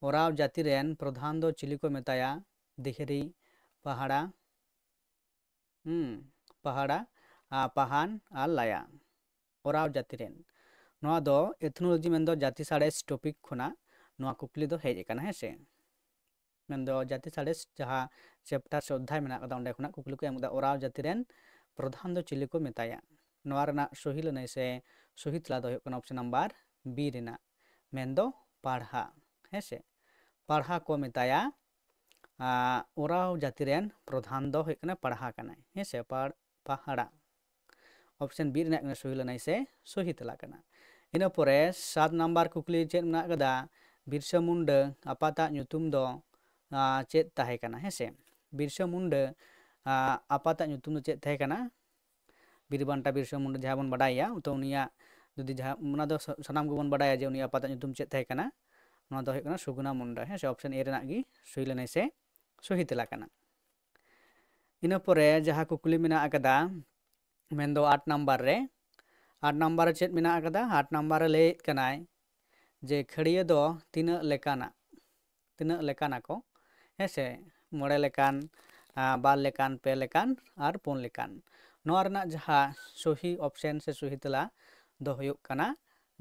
ᱳᱨᱟᱣ ᱡᱟᱹᱛᱤ ᱨᱮᱱ ᱯᱨᱚᱫᱷᱟᱱ ᱫᱚ ᱪᱤᱞᱤ ᱠᱚ ᱢᱮᱛᱟᱭᱟ? ᱫᱤᱦᱨᱤ, ᱯᱟᱦᱟᱲᱟ, ᱯᱟᱦᱟᱲᱟ, ᱯᱟᱦᱟᱱ ᱟᱨ ᱞᱟᱭᱟ। ᱳᱨᱟᱣ ᱡᱟᱹᱛᱤ ᱨᱮᱱ ᱱᱚᱣᱟ ᱫᱚ ᱮথᱱᱳᱞᱚᱡᱤ ᱢᱮᱱᱫᱚ ᱡᱟᱹᱛᱤ ᱥᱟᱬᱮᱥ ᱴᱚᱯᱤᱠ ᱠᱷᱚᱱᱟᱜ ᱱᱚᱣᱟ ᱠᱩᱠᱞᱤ ᱫᱚ ᱦᱮᱡ ᱟᱠᱟᱱᱟ ᱦᱮᱸᱥᱮ। ᱢᱮᱱᱫᱚ ᱡᱟᱹᱛᱤ ᱥᱟᱬᱮᱥ ᱡᱟᱦᱟᱸ ᱪᱮᱯᱴᱟᱨ ᱥᱮ ᱚᱫᱽᱫᱷᱟᱭ ᱢᱮᱱᱟᱜ ᱟᱠᱟᱫᱟ ᱚᱸᱰᱮ ᱠᱷᱚᱱᱟᱜ ᱠᱩᱠᱞᱤ ᱠᱚ ᱮᱢ ᱟᱠᱟᱫᱟ ᱳᱨᱟᱣ ᱡᱟᱹᱛᱤ ᱨᱮᱱ ᱯᱨᱚᱫᱷᱟᱱ ᱫᱚ ᱪᱤᱞᱤ ᱠᱚ ᱢᱮᱛᱟᱭᱟ? ᱱᱚᱣᱟ ᱨᱮᱱᱟᱜ ᱥᱚᱦᱤ ᱞᱟᱹᱱᱟᱹᱭ ᱥᱮ ᱥᱚᱦᱤ ᱛᱮᱞᱟ ᱫᱚ ᱦᱩᱭᱩᱜ ᱠᱟᱱᱟ ᱚᱯᱥᱮᱱ ᱱᱟᱢᱵᱟᱨ ᱵি ᱨᱮᱱᱟᱜ ᱢᱮᱱᱫᱚ ᱯᱟᱲᱦᱟ ᱦᱮᱸᱥᱮ ᱯᱟᱲᱦᱟ ᱠᱚ ᱢᱮᱛᱟᱭᱟ। ᱳᱨᱟᱣ ᱡᱟᱹᱛᱤ ᱨᱮᱱ ᱯᱨᱚᱫᱷᱟᱱ ᱫᱚ ᱦᱩᱭᱩᱜ ᱠᱟᱱᱟ ᱯᱟᱲᱦᱟ ᱠᱟᱱᱟᱭ ᱦᱮᱸᱥᱮ ᱯᱟᱦᱟᱲᱟ। ᱚᱯᱥᱮᱱ ᱵি ᱨᱮᱱᱟᱜ ᱥᱚᱦᱤ ᱞᱟᱹᱱᱟᱹᱭ ᱥᱮ ᱥᱚᱦᱤ ᱛᱮᱞᱟ ᱠᱟᱱᱟ। ᱤᱱᱟᱹ ᱯᱚᱨᱮ 7 ᱱᱟᱢᱵᱟᱨ ᱠᱩᱠᱞᱤ ᱪᱮᱫ ᱢᱮᱱᱟᱜ ᱟᱠᱟᱫᱟ? ᱵᱤᱨᱥᱟᱹ ᱢᱩᱱᱰᱟᱹ ᱟᱯᱟᱛᱟᱜ ᱧᱩᱛᱩᱢ ᱫᱚ ᱪᱮᱫ ᱛᱟᱦᱮᱸ ᱠᱟᱱᱟ ᱦᱮᱸᱥᱮ ᱵᱤᱨᱥᱟᱹ ᱢᱩᱱᱰᱟᱹ ᱟᱯᱟᱛᱟᱜ ᱧᱩᱛᱩᱢ ᱫᱚ ᱪᱮᱫ ᱛᱟᱦᱮᱸ ᱠᱟᱱᱟ? ᱵᱤᱨᱵᱟᱱᱴᱟ ᱵᱤᱨᱥᱟᱹ ᱢᱩᱱᱰᱟᱹ ᱡᱟᱦᱟᱸ ᱵᱚᱱ ᱵᱟᱰᱟᱭᱟ ᱛᱚ ᱩᱱᱤᱭᱟᱜ ᱡᱩᱫᱤ ᱡᱟᱦᱟᱸ ᱚᱱᱟ ᱫᱚ ᱥᱟᱱᱟᱢ ᱜᱮᱵᱚᱱ ᱵᱟᱰᱟᱭᱟ ᱡᱮ ᱩᱱᱤᱭᱟᱜ ᱟᱯᱟᱛᱟᱜ ᱧᱩᱛᱩᱢ ᱪᱮᱫ ᱛᱟᱦᱮᱸ ᱠᱟᱱᱟ ᱱᱚᱣᱟ ᱫᱚ ᱦᱩᱭᱩᱜ ᱠᱟᱱᱟ ᱥᱩᱜᱩᱱᱟ ᱢᱩᱱᱰᱟ ᱦᱮᱸ ᱥᱮ ᱚᱯᱥᱮᱱ ᱮ ᱨᱮᱱᱟᱜ ᱜᱮ ᱥᱚᱦᱤ ᱞᱟᱹᱱᱟᱹᱭ ᱥᱮ ᱥᱚᱦᱤ ᱛᱮᱞᱟ ᱠᱟᱱᱟ। ᱤᱱᱟᱹ ᱯᱚᱨᱮ ᱡᱟᱦᱟᱸ ᱠᱩᱠᱞᱤ ᱢᱮᱱᱟᱜ ᱟᱠᱟᱫᱟ ᱢᱮᱱᱫᱚ 8 ᱱᱟᱢᱵᱟᱨ ᱨᱮ 8 ᱱᱟᱢᱵᱟᱨ ᱨᱮ ᱪᱮᱫ ᱢᱮᱱᱟᱜ ᱟᱠᱟᱫᱟ? 8 ᱱᱟᱢᱵᱟᱨ ᱨᱮ ᱞᱟᱹᱭᱮᱫ ᱠᱟᱱᱟᱭ ᱡᱮ ᱠᱷᱟᱹᱲᱭᱟᱹ ᱫᱚ ᱛᱤᱱᱟᱹᱜ ᱞᱮᱠᱟᱱᱟ ᱠᱚ ᱦᱮᱸᱥᱮ 5 ᱞᱮᱠᱟᱱ 2 ᱞᱮᱠᱟन 2 ᱞᱮᱠᱟन ᱟᱨ 4 ᱞᱮᱠᱟन। ᱱᱚᱣᱟ ᱨᱮᱱᱟᱜ ᱡᱟᱦᱟᱸ ᱥᱚᱦᱤ ᱚᱯᱥᱮᱱ ᱥᱮ ᱥᱚᱦᱤ ᱛᱮᱞᱟ ᱫᱚ ᱦᱩᱭᱩᱜ ᱠᱟᱱᱟ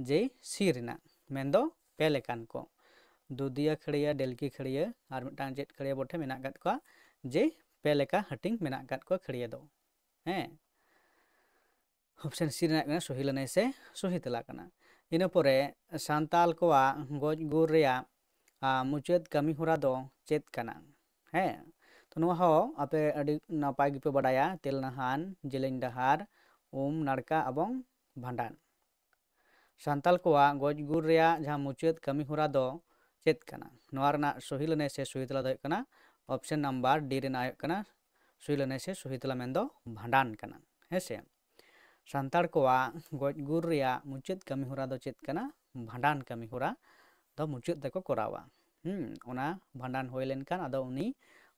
ᱡᱮ ᱥᱤ ᱨᱮᱱᱟᱜ ᱢᱮᱱᱫᱚ 2 ᱞᱮᱠᱟᱱ ᱠᱚ। ᱫᱩᱫᱤᱭᱟᱹ ᱠᱷᱟᱹᱲᱭᱟᱹ ᱰᱮᱞᱠᱤ ᱠᱷᱟᱹᱲᱭᱟᱹ ᱟᱨ ᱢᱤᱫᱴᱟᱝ ᱪᱮᱫ ᱠᱷᱟᱹᱲᱭᱟᱹ ᱵᱚᱴᱷᱮ ᱢᱮᱱᱟᱜ ᱟᱠᱟᱫ ᱠᱚᱣᱟ ᱡᱮ 2 ᱞᱮᱠᱟ ᱦᱟᱹᱴᱤᱧ ᱢᱮᱱᱟᱜ ᱟᱠᱟᱫ ᱠᱚᱣᱟ ᱠᱷᱟᱹᱲᱭᱟᱹ ᱫᱚ ᱦᱮᱸ ᱚᱯᱥᱮᱱ ᱥᱤ ᱨᱮᱱᱟᱜ ᱠᱟᱱᱟ ᱥᱚᱦᱤ ᱞᱟᱹᱱᱟᱹᱭ ᱥᱮ ᱥᱚᱦᱤ ᱛᱮᱞᱟ ᱠᱟᱱᱟ। ᱤᱱᱟᱹ ᱯᱚᱨᱮ ᱥᱟᱱᱛᱟᱞ ᱠᱚᱣᱟᱜ ᱜᱚᱡ ᱜᱩᱨ ᱨᱮᱭᱟᱜ ᱢᱩᱪᱟᱹᱫ ᱠᱟᱹᱢᱤ ᱦᱚᱨᱟ ᱫᱚ ᱪᱮᱫ ᱠᱟᱱᱟ? ᱦᱮᱸ ᱛᱚ ᱱᱚᱣᱟ ᱦᱚᱸ ᱟᱯᱮ ᱟᱹᱰᱤ ᱱᱟᱯᱟᱭ ᱜᱮᱯᱮ ᱵᱟᱰᱟᱭᱟ ᱛᱮᱞᱱᱟᱦᱟᱱ ᱡᱮᱞᱮᱧ ᱰᱟᱦᱟᱨ ᱱᱟᱲᱠᱟ ᱮᱵᱚᱝ ᱵᱷᱟᱸᱰᱟᱱ। ᱥᱟᱱᱛᱟᱞ ᱠᱚᱣᱟᱜ ᱜᱚᱡ ᱜᱩᱨ ᱨᱮᱭᱟᱜ ᱡᱟᱦᱟᱸ ᱢᱩᱪᱟᱹᱫ ᱠᱟᱹᱢᱤ ᱦᱚᱨᱟ ᱫᱚ ᱪᱮᱫ ᱠᱟᱱᱟ? ᱱᱚᱣᱟ ᱨᱮᱱᱟᱜ ᱥᱚᱦᱤ ᱞᱟᱹᱱᱟᱹᱭ ᱥᱮ ᱥᱚᱦᱤ ᱛᱮᱞᱟ ᱫᱚ ᱦᱩᱭᱩᱜ ᱠᱟᱱᱟ ᱚᱯᱥᱮᱱ ᱱᱟᱢᱵᱟᱨ ᱰᱤ ᱨᱮᱱᱟᱜ ᱦᱩᱭᱩᱜ ᱠᱟᱱᱟ ᱥᱚᱦᱤ ᱞᱟᱹᱱᱟᱹᱭ ᱥᱮ ᱥᱚᱦᱤ ᱛᱮᱞᱟ ᱢᱮᱱᱫᱚ ᱵᱷᱟᱸᱰᱟᱱ ᱠᱟᱱᱟ ᱦᱮᱸᱥᱮ ᱥᱟᱱᱛᱟᱲ ᱠᱚᱣᱟᱜ ᱜᱚᱡ ᱜᱩᱨ ᱨᱮᱭᱟᱜ ᱢᱩᱪᱟᱹᱫ ᱠᱟᱹᱢᱤ ᱦᱚᱨᱟ ᱫᱚ ᱪᱮᱫ ᱠᱟᱱᱟ? ᱵᱷᱟᱸᱰᱟᱱ ᱠᱟᱹᱢᱤ ᱦᱚᱨᱟ ᱫᱚ ᱢᱩᱪᱟᱹᱫ ᱛᱮᱠᱚ ᱠᱚᱨᱟᱣᱟ। ᱚᱱᱟ ᱵᱷᱟᱸᱰᱟᱱ ᱦᱩᱭ ᱞᱮᱱᱠᱷᱟᱱ ᱟᱫᱚ ᱩᱱᱤ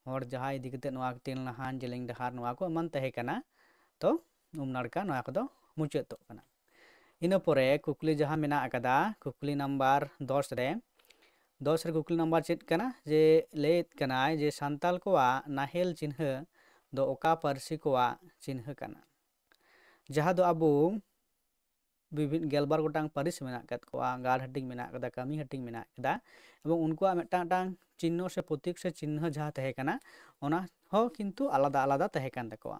ᱦᱚᱲ ᱡᱟᱦᱟᱸᱭ ᱤᱫᱤ ᱠᱟᱛᱮᱫ ᱱᱚᱣᱟ ᱛᱮᱞᱱᱟᱦᱟᱱ ᱡᱮᱞᱮᱧ ᱰᱟᱦᱟᱨ ᱱᱚᱣᱟ ᱠᱚ ᱮᱢᱟᱱ ᱛᱟᱦᱮᱸ ᱠᱟᱱᱟ ᱛᱚ ᱱᱟᱲᱠᱟ ᱱᱚᱣᱟ ᱠᱚᱫᱚ ᱢᱩᱪᱟᱹᱫᱚᱜ ᱠᱟᱱᱟ। ᱤᱱᱟᱹ ᱯᱚᱨᱮ ᱠᱩᱠᱞᱤ ᱡᱟᱦᱟᱸ ᱢᱮᱱᱟᱜ akada ᱠᱩᱠᱞᱤ ᱱᱟᱢᱵᱟᱨ 10 ᱨᱮ 10 ᱨᱮ ᱠᱩᱠᱞᱤ ᱱᱟᱢᱵᱟᱨ ᱪᱮᱫ ᱠᱟᱱᱟ ᱡᱮ ᱞᱟᱹᱭᱮᱫ ᱠᱟᱱᱟᱭ ᱡᱮ ᱥᱟᱱᱛᱟᱞ ᱠᱚᱣᱟᱜ ᱱᱟᱦᱮᱞ ᱪᱤᱱᱦᱟᱹ ᱫᱚ ᱚᱠᱟ ᱯᱟᱹᱨᱥᱤ ᱠᱚᱣᱟᱜ ᱪᱤᱱᱦᱟᱹ ᱠᱟᱱᱟ ᱡᱟᱦᱟᱸ ᱫᱚ ᱟᱵᱚ ᱜᱮᱞᱵᱟᱨ ᱜᱚᱴᱟᱝ ᱯᱟᱹᱨᱤᱥ ᱢᱮᱱᱟᱜ ᱟᱠᱟᱫ ᱠᱚᱣᱟ ᱜᱟᱲ ᱦᱟᱹᱴᱤᱧ ᱢᱮᱱᱟᱜ ᱟᱠᱟᱫᱟ ᱠᱟᱹᱢᱤ ᱦᱟᱹᱴᱤᱧ ᱢᱮᱱᱟᱜ ᱟᱠᱟᱫᱟ ᱮᱵᱚᱝ ᱩᱱᱠᱩᱣᱟᱜ ᱢᱤᱫᱴᱟᱝ ᱪᱤᱦᱱᱚ ᱥᱮ ᱯᱨᱚᱛᱤᱠ ᱥᱮ ᱪᱤᱱᱦᱟᱹ ᱡᱟᱦᱟᱸ ᱛᱟᱦᱮᱸ ᱠᱟᱱᱟ ᱚᱱᱟ ᱦᱚᱸ ᱠᱤᱱᱛᱩ ᱟᱞᱟᱫᱟ ᱟᱞᱟᱫᱟ ᱛᱟᱦᱮᱸ ᱠᱟᱱ ᱛᱟᱠᱚᱣᱟ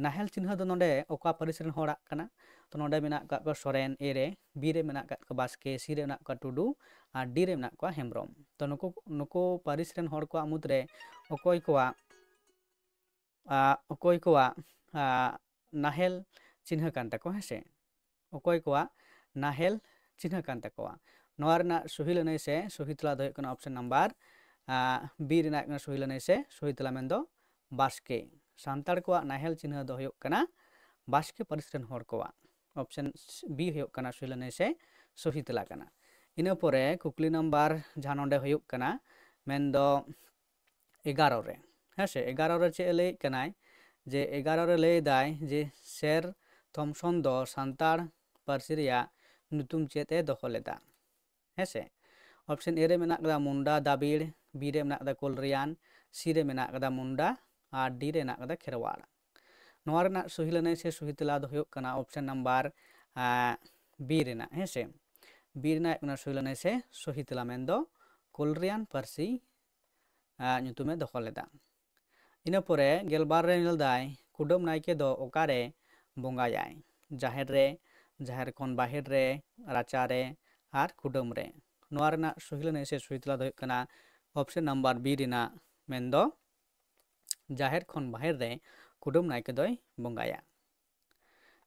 ᱱᱟᱦᱮᱞ ᱪᱤᱱᱦᱟᱹ ᱫᱚ ᱱᱚᱰᱮ ᱚᱠᱟ ᱯᱟᱹᱨᱤᱥ ᱨᱮᱱ ᱦᱚᱲᱟᱜ ᱠᱟᱱᱟ ᱛᱚ ᱱᱚᱰᱮ ᱢᱮᱱᱟᱜ ᱟᱠᱟᱫ ᱠᱚᱣᱟ ᱥᱚᱨᱮᱱ ᱮ ᱨᱮ ᱵᱤ ᱨᱮ ᱢᱮᱱᱟᱜ ᱟᱠᱟᱫ ᱠᱚᱣᱟ ᱵᱟᱥᱠᱮ ᱥᱤ ᱨᱮ ᱢᱮᱱᱟᱜ ᱠᱚᱣᱟ ᱴᱩᱰᱩ ᱟᱨ ᱰᱤ ᱨᱮ ᱢᱮᱱᱟᱜ ᱠᱚᱣᱟ ᱦᱮᱢᱵᱨᱚᱢ ᱛᱚ ᱱᱩᱠᱩ ᱯᱟᱹᱨᱤᱥ ᱨᱮᱱ ᱦᱚᱲ ᱠᱚᱣᱟᱜ ᱢᱩᱫᱽᱨᱮ ᱚᱠᱚᱭ ᱠᱚᱣᱟᱜ ᱱᱟᱦᱮᱞ ᱪᱤᱱᱦᱟᱹ ᱠᱟᱱ ᱛᱟᱠᱚᱣᱟ ᱦᱮᱸᱥᱮ ᱚᱠᱚᱭ ᱠᱚᱣᱟᱜ ᱱᱟᱦᱮᱞ ᱪᱤᱱᱦᱟᱹ ᱠᱟᱱ ᱛᱟᱠᱚᱣᱟ ᱱᱚᱣᱟ ᱨᱮᱱᱟᱜ ᱥᱚᱦᱤ ᱞᱟᱹᱱᱟᱹᱭ ᱥᱮ ᱥᱚᱦᱤ ᱛᱮᱞᱟ ᱫᱚ ᱦᱩᱭᱩᱜ ᱠᱟᱱᱟ ᱚᱯᱥᱮᱱ ᱱᱟᱢᱵᱟᱨ ᱵᱤ ᱨᱮᱱᱟᱜ ᱥᱚᱦᱤ ᱞᱟᱹᱱᱟᱹᱭ ᱥᱮ ᱥᱚᱦᱤ ᱛᱮᱞᱟ ᱢᱮᱱᱫᱚ ᱵᱟᱥᱠᱮ ᱥᱟᱱᱛᱟᱲ ᱠᱚᱣᱟᱜ ᱱᱟᱦᱮᱞ ᱪᱤᱱᱦᱟᱹ ᱫᱚ ᱦᱩᱭᱩᱜ ᱠᱟᱱᱟ ᱵᱟᱥᱠᱮ ᱯᱟᱹᱨᱤᱥ ᱨᱮᱱ ᱦᱚᱲ ᱠᱚᱣᱟᱜ ᱚᱯᱥᱮᱱ ᱵᱤ ᱦᱩᱭᱩᱜ ᱠᱟᱱᱟ ᱥᱚᱦᱤ ᱞᱟᱹᱱᱟᱹᱭ ᱥᱮ ᱥᱚᱦᱤ ᱛᱮᱞᱟ ᱠᱟᱱᱟ ᱤᱱᱟᱹ ᱯᱚᱨᱮ ᱠᱩᱠᱞᱤ ᱱᱟᱢᱵᱟᱨ ᱡᱟᱦᱟᱸ ᱱᱚᱰᱮ ᱦᱩᱭᱩᱜ ᱠᱟᱱᱟ ᱢᱮᱱᱫᱚ 11 ᱨᱮ ᱦᱮᱸᱥᱮ 11 ᱨᱮ ᱪᱮᱫ ᱞᱟᱹᱭᱮᱫ ᱠᱟᱱᱟᱭ ᱡᱮ 11 ᱨᱮ ᱞᱟᱹᱭᱫᱟᱭ ᱡᱮ ᱥᱮᱨ ᱛᱷᱚᱢᱥᱚᱱ ᱫᱚ ᱥᱟᱱᱛᱟᱲ ᱯᱟᱹᱨᱥᱤ ᱨᱮᱭᱟᱜ ᱧᱩᱛᱩᱢ ᱪᱮᱫ ᱮ ᱫᱚᱦᱚ ᱞᱮᱫᱟ ᱦᱮᱸᱥᱮ ᱚᱯᱥᱮᱱ ᱮ ᱨᱮ ᱢᱮᱱᱟᱜ ᱟᱠᱟᱫᱟ ᱢᱩᱱᱰᱟ ᱫᱟᱵᱤᱲ ᱵᱤ ᱨᱮ ᱢᱮᱱᱟᱜ ᱟᱠᱟᱫᱟ ᱠᱳᱞᱨᱤᱭᱟᱱ ᱥᱤ ᱨᱮ ᱢᱮᱱᱟᱜ ᱟᱠᱟᱫᱟ ᱢᱩᱱᱰᱟ ᱟᱨ ᱰᱤ ᱨᱮ ᱢᱮᱱᱟᱜ ᱟᱠᱟᱫᱟ ᱠᱷᱮᱨᱣᱟᱲ ᱱᱚᱣᱟ ᱨᱮᱱᱟᱜ ᱥᱚᱦᱤ ᱞᱟᱹᱱᱟᱹᱭ ᱥᱮ ᱥᱚᱦᱤ ᱛᱮᱞᱟ ᱫᱚ ᱦᱩᱭᱩᱜ ᱠᱟᱱᱟ ᱚᱯᱥᱮᱱ ᱱᱟᱢᱵᱟᱨ ᱵᱤ ᱨᱮᱱᱟᱜ ᱦᱮᱸᱥᱮ ᱵᱤ ᱨᱮᱱᱟᱜ ᱠᱟᱱᱟ ᱥᱚᱦᱤ ᱞᱟᱹᱱᱟᱹᱭ ᱥᱮ ᱥᱚᱦᱤ ᱛᱮᱞᱟ ᱢᱮᱱᱫᱚ ᱠᱳᱞᱨᱤᱭᱟᱱ ᱯᱟᱹᱨᱥᱤ ᱧᱩᱛᱩᱢᱮ ᱫᱚᱦᱚ ᱞᱮᱫᱟ ᱤᱱᱟᱹ ᱯᱚᱨᱮ 12 ᱨᱮ ᱧᱮᱞᱫᱟᱭ ᱠᱩᱰᱟᱹᱢ ᱱᱟᱭᱠᱮ ᱫᱚ ᱚᱠᱟᱨᱮ ᱵᱚᱸᱜᱟᱭᱟᱭ ᱡᱟᱦᱮᱨ ᱨᱮ ᱡᱟᱦᱮᱨ ᱠᱷᱚᱱ ᱵᱟᱦᱮᱨ ᱨᱮ ᱨᱟᱪᱟᱨᱮ ᱟᱨ ᱠᱩᱰᱟᱹᱢ ᱨᱮ ᱱᱚᱣᱟ ᱨᱮᱱᱟᱜ ᱥᱚᱦᱤ ᱞᱟᱹᱱᱟᱹᱭ ᱥᱮ ᱥᱚᱦᱤ ᱛᱮᱞᱟ ᱫᱚ ᱦᱩᱭᱩᱜ ᱠᱟᱱᱟ ᱚᱯᱥᱮᱱ ᱱᱟᱢᱵᱟᱨ ᱵᱤ ᱨᱮᱱᱟᱜ ᱢᱮᱱᱫᱚ ᱡᱟᱦᱮᱨ ᱠᱷᱚᱱ ᱵᱟᱦᱮᱨ ᱨᱮ ᱠᱩᱰᱟᱹᱢ ᱱᱟᱭᱠᱮ ᱫᱚᱭ ᱵᱚᱸᱜᱟᱭᱟ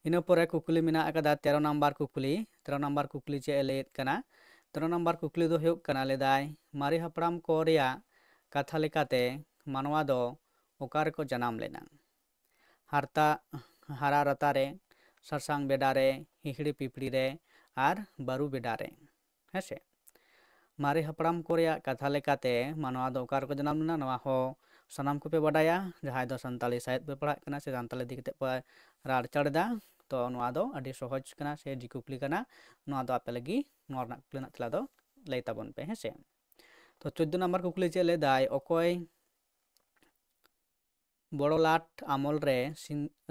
ᱤᱱᱟᱹ ᱯᱚᱨᱮ ᱠᱩᱠᱞᱤ ᱢᱮᱱᱟᱜ ᱟᱠᱟᱫᱟ 13 ᱱᱟᱢᱵᱟᱨ ᱠᱩᱠᱞᱤ 13 ᱱᱟᱢᱵᱟᱨ ᱠᱩᱠᱞᱤ ᱪᱮᱫ ᱮ ᱞᱟᱹᱭᱮᱫ ᱠᱟᱱᱟ 13 ᱱᱟᱢᱵᱟᱨ ᱠᱩᱠᱞᱤ ᱫᱚ ᱦᱩᱭᱩᱜ ᱠᱟᱱᱟ ᱞᱟᱹᱭᱫᱟᱭ ᱢᱟᱨᱮ ᱦᱟᱯᱲᱟᱢ ᱠᱚ ᱨᱮᱭᱟᱜ ᱠᱟᱛᱷᱟ ᱞᱮᱠᱟᱛᱮ ᱢᱟᱱᱣᱟ ᱫᱚ ᱚᱠᱟ ᱨᱮᱠᱚ ᱡᱟᱱᱟᱢ ᱞᱮᱱᱟ ᱦᱟᱨᱟ ᱨᱟᱛᱟ ᱨᱮ, ᱥᱟᱥᱟᱝ ᱵᱮᱰᱟ ᱨᱮ, ᱦᱤᱦᱤᱲᱤ ᱯᱤᱯᱲᱤ ᱨᱮ ᱟᱨ ᱵᱟᱹᱨᱩ ᱵᱮᱰᱟ ᱨᱮ ᱦᱮᱸᱥᱮ। ᱢᱟᱨᱮ ᱦᱟᱯᱲᱟᱢ ᱠᱚ ᱨᱮᱭᱟᱜ ᱠᱟᱛᱷᱟ ᱞᱮᱠᱟᱛᱮ ᱢᱟᱱᱣᱟ ᱫᱚ ᱚᱠᱟ ᱨᱮᱠᱚ ᱡᱟᱱᱟᱢ ᱞᱮᱱᱟ ᱱᱚᱣᱟ ᱦᱚᱸ ᱥᱟᱱᱟᱢ ᱠᱚᱯᱮ ᱵᱟᱰᱟᱭᱟ, ᱡᱟᱦᱟᱸᱭ ᱫᱚ ᱥᱟᱱᱛᱟᱲᱤ ᱥᱟᱶᱦᱮᱫ ᱯᱮ ᱯᱟᱲᱦᱟᱜ ᱠᱟᱱᱟ ᱥᱮ ᱥᱟᱱᱛᱟᱲᱤ ᱤᱫᱤ ᱠᱟᱛᱮᱫ ᱯᱮ ᱨᱟᱲᱪᱟᱲ ᱮᱫᱟ, ᱛᱚ ᱱᱚᱣᱟ ᱫᱚ ᱟᱹᱰᱤ ᱥᱚᱦᱚᱡᱽ ᱠᱟᱱᱟ ᱥᱮ ᱡᱤ ᱠᱩᱠᱞᱤ ᱠᱟᱱᱟ। ᱱᱚᱣᱟ ᱫᱚ ᱟᱯᱮ ᱞᱟᱹᱜᱤᱫ ᱱᱚᱣᱟ ᱨᱮᱱᱟᱜ ᱠᱩᱠᱞᱤ ᱨᱮᱱᱟᱜ ᱛᱮᱞᱟ ᱫᱚ ᱞᱟᱹᱭ ᱛᱟᱵᱚᱱ ᱯᱮ ᱦᱮᱸᱥᱮ। ᱛᱚ 14 ᱱᱟᱢᱵᱟᱨ ᱠᱩᱠᱞᱤ ᱪᱮᱫ ᱞᱟᱹᱭᱫᱟᱭ, ᱚᱠᱚᱭ ᱵᱚᱲᱚ ᱞᱟᱴ ᱟᱢᱚᱞ ᱨᱮ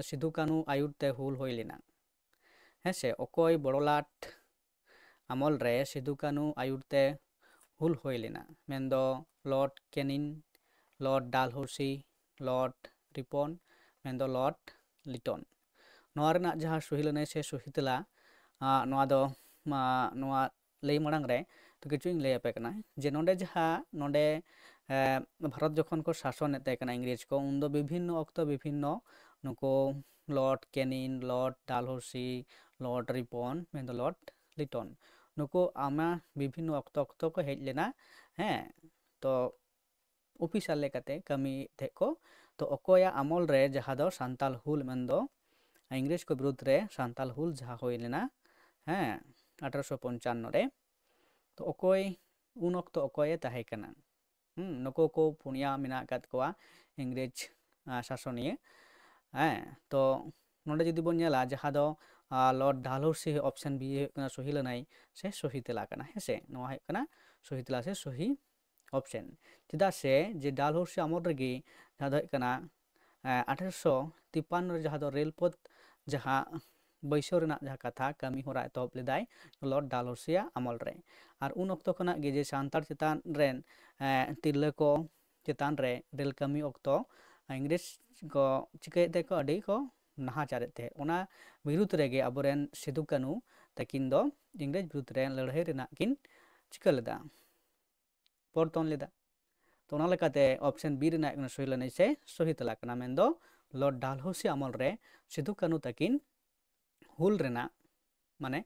ᱥᱤᱫᱩ ᱠᱟᱹᱱᱩ ᱟᱹᱭᱩᱨ ᱛᱮ ᱦᱩᱞ ᱦᱩᱭ ᱞᱮᱱᱟ? ᱦᱮᱸᱥᱮ, ᱚᱠᱚᱭ ᱵᱚᱲᱚ ᱞᱟᱴ ᱟᱢᱚᱞ ᱨᱮ ᱥᱤᱫᱩ ᱠᱟᱹᱱᱩ ᱟᱹᱭᱩᱨ ᱛᱮ ᱦᱩᱞ ᱦᱩᱭ ᱞᱮᱱᱟ? ᱢᱮᱱᱫᱚ ᱞᱚᱨᱰ ᱠᱮᱱᱤᱝ, ᱞᱚᱨᱰ ᱰᱟᱞᱦᱳᱥᱤ, ᱞᱚᱨᱰ রিপন, ᱢᱮᱱᱫᱚ ᱞᱚᱨᱰ লিটন। ᱱᱚᱣᱟ ᱨᱮᱱᱟᱜ ᱡᱟᱦᱟᱸ ᱥᱚᱦᱤ ᱞᱟᱹᱱᱟᱹᱭ ᱥᱮ ᱥᱚᱦᱤ ᱛᱮᱞᱟ ᱱᱚᱣᱟ ᱫᱚ ᱱᱚᱣᱟ ᱞᱟᱹᱭ ᱢᱟᱲᱟᱝ ᱨᱮ তো ᱠᱤᱪᱷᱩᱧ ᱞᱟᱹᱭ ᱟᱯᱮ ᱠᱟᱱᱟ ᱡᱮ ᱱᱚᱰᱮ ᱡᱟᱦᱟᱸ ᱱᱚᱰᱮ ᱵᱷᱟᱨᱚᱛ ᱡᱚᱠᱷᱚᱱ ᱠᱚ ᱥᱟᱥᱚᱱᱮᱫ ᱛᱟᱦᱮᱸ ᱠᱟᱱᱟ ᱤᱝᱨᱮᱡᱽ ᱠᱚ, ᱩᱱᱫᱚ ᱵᱤᱵᱷᱤᱱᱱᱚ ᱚᱠᱛᱚ ᱵᱤᱵᱷᱤᱱᱱᱚ ᱱᱩᱠᱩ ᱞᱚর্ড ᱠᱮনিন, ᱞᱚর্ড ডালহৌসি, লর্ড রিপন, ᱢᱮᱱᱫᱚ ᱞᱚর্ড লিটন, ᱱᱩᱠᱩ ᱵᱤᱵᱷᱤᱱᱱᱚ ᱚᱠᱛᱚ ᱚᱠᱛᱚ ᱠᱚ ᱦᱮᱡ ᱞᱮᱱᱟ ᱦᱮᱸ। ᱛᱚ ᱚᱯᱷᱤᱥᱟᱨ ᱞᱮᱠᱟᱛᱮ ᱠᱟᱹᱢᱤ ᱛᱟᱦᱮᱸ ᱠᱚ। ᱛᱚ ᱚᱠᱚᱭᱟᱜ ᱟᱢᱚᱞ ᱨᱮ ᱡᱟᱦᱟᱸ ᱫᱚ ᱥᱟᱱᱛᱟᱞ ᱦᱩᱞ ᱢᱮᱱᱫᱚ ᱤᱝᱨᱮᱡᱽ ᱠᱚ ᱵᱤᱨᱩᱫᱽ ᱨᱮ ᱥᱟᱱᱛᱟᱞ ᱦᱩᱞ ᱡᱟᱦᱟᱸ ᱦᱩᱭ ᱞᱮᱱᱟ ᱦᱮᱸ 1855 ᱨᱮ, ᱛᱚ ᱚᱠᱚᱭ ᱩᱱ ᱚᱠᱛᱚ ᱚᱠᱚᱭᱮ ᱛᱟᱦᱮᱸ ᱠᱟᱱᱟ? ᱱᱩᱠᱩ ᱠᱚ ᱯᱩᱱᱭᱟ ᱢᱮᱱᱟᱜ ᱟᱠᱟᱫ ᱠᱚᱣᱟ ᱤᱝᱨᱮᱡᱽ ᱥᱟᱥᱚᱱᱤᱭᱟᱹ ᱦᱮᱸ। ᱛᱚ ᱱᱚᱰᱮ ᱡᱩᱫᱤ ᱵᱚᱱ ᱧᱮᱞᱟ ᱡᱟᱦᱟᱸ ᱫᱚ ᱞᱚর্ড ᱰᱟᱞᱦৌসি ᱚᱯᱥᱮᱱ ᱵᱤ ᱦᱩᱭᱩᱜ ᱠᱟᱱᱟ ᱥᱚᱦᱤ ᱞᱟᱹᱱᱟᱹᱭ ᱥᱮ ᱥᱚᱦᱤ ᱛᱮᱞᱟ ᱠᱟᱱᱟ ᱦᱮᱸᱥᱮ। ᱱᱚᱣᱟ ᱦᱩᱭᱩᱜ ᱠᱟᱱᱟ ᱥᱚᱦᱤ ᱛᱮᱞᱟ ᱥᱮ ᱥᱚᱦᱤ ᱚᱯᱥᱮᱱ। ᱪᱮᱫᱟᱜ ᱥᱮ ᱡᱮ ᱰᱟᱞᱦৌসি ᱟᱢᱚᱞ ᱨᱮᱜᱮ ᱡᱟᱦᱟᱸ ᱫᱚ ᱦᱩᱭᱩᱜ ᱠᱟᱱᱟ 1853 ᱨᱮ ᱡᱟᱦᱟᱸ ᱫᱚ ᱨᱮᱹᱞ ᱯᱚথ ᱡᱟᱦᱟᱸ ᱵᱟᱹᱭᱥᱟᱹᱣ ᱨᱮᱱᱟᱜ ᱡᱟᱦᱟᱸ ᱠᱟᱛᱷᱟ ᱠᱟᱹᱢᱤ ᱦᱚᱨᱟ ᱮᱛᱚᱦᱚᱵ ᱞᱮᱫᱟᱭ ᱞᱚর্ড ᱰালহৌসিᱭᱟᱜ ᱟᱢᱚᱞ ᱨᱮ। ᱟᱨ ᱩᱱ ᱚᱠᱛᱚ ᱠᱷᱚᱱᱟᱜ ᱜᱮ ᱡᱮ ᱥᱟᱱᱛᱟᱲ ᱪᱮᱛᱟᱱ ᱨᱮᱱ ᱛᱤᱨᱞᱟᱹ ᱠᱚ ᱪᱮᱛᱟᱱ ᱨᱮ ᱨᱮᱹᱞ ᱠᱟᱹᱢᱤ ᱚᱠᱛᱚ ᱤᱝᱨᱮᱡᱽ ᱠᱚ ᱪᱤᱠᱟᱹᱭᱮᱫ ᱛᱟᱦᱮᱸ ᱠᱚ ᱟᱹᱰᱤ ᱠᱚ ᱱᱟᱦᱟᱪᱟᱨᱮᱫ ᱛᱟᱦᱮᱸᱫ। ᱚᱱᱟ ᱵᱤᱨᱩᱫᱽ ᱨᱮᱜᱮ ᱟᱵᱚᱨᱮᱱ ᱥᱤᱫᱩ ᱠᱟᱹᱱᱩ ᱛᱟᱹᱠᱤᱱ ᱫᱚ ᱤᱝᱨᱮᱡᱽ ᱵᱤᱨᱩᱫᱽ ᱨᱮ ᱞᱟᱹᱲᱦᱟᱹᱭ ᱨᱮᱱᱟᱜ ᱠᱤᱱ ᱪᱤᱠᱟᱹ ᱞᱮᱫᱟ, ᱯᱚᱨᱛᱚᱱ ᱞᱮᱫᱟ। ᱛᱚ ᱚᱱᱟ ᱞᱮᱠᱟᱛᱮ ᱚᱯᱥᱮᱱ ᱵᱤ ᱨᱮᱱᱟᱜ ᱥᱚᱦᱤ ᱞᱟᱹᱱᱟᱹᱭ ᱥᱮ ᱥᱚᱦᱤ ᱛᱮᱞᱟ ᱠᱟᱱᱟ, ᱢᱮᱱᱫᱚ ᱞᱚর্ড ᱰালহৌসি ᱟᱢᱚᱞ ᱨᱮ ᱥᱤᱫᱩ ᱠᱟᱹᱱᱩ ᱛᱟᱹᱠᱤᱱ ᱦᱩᱞ ᱨᱮᱱᱟᱜ ᱢᱟᱱᱮ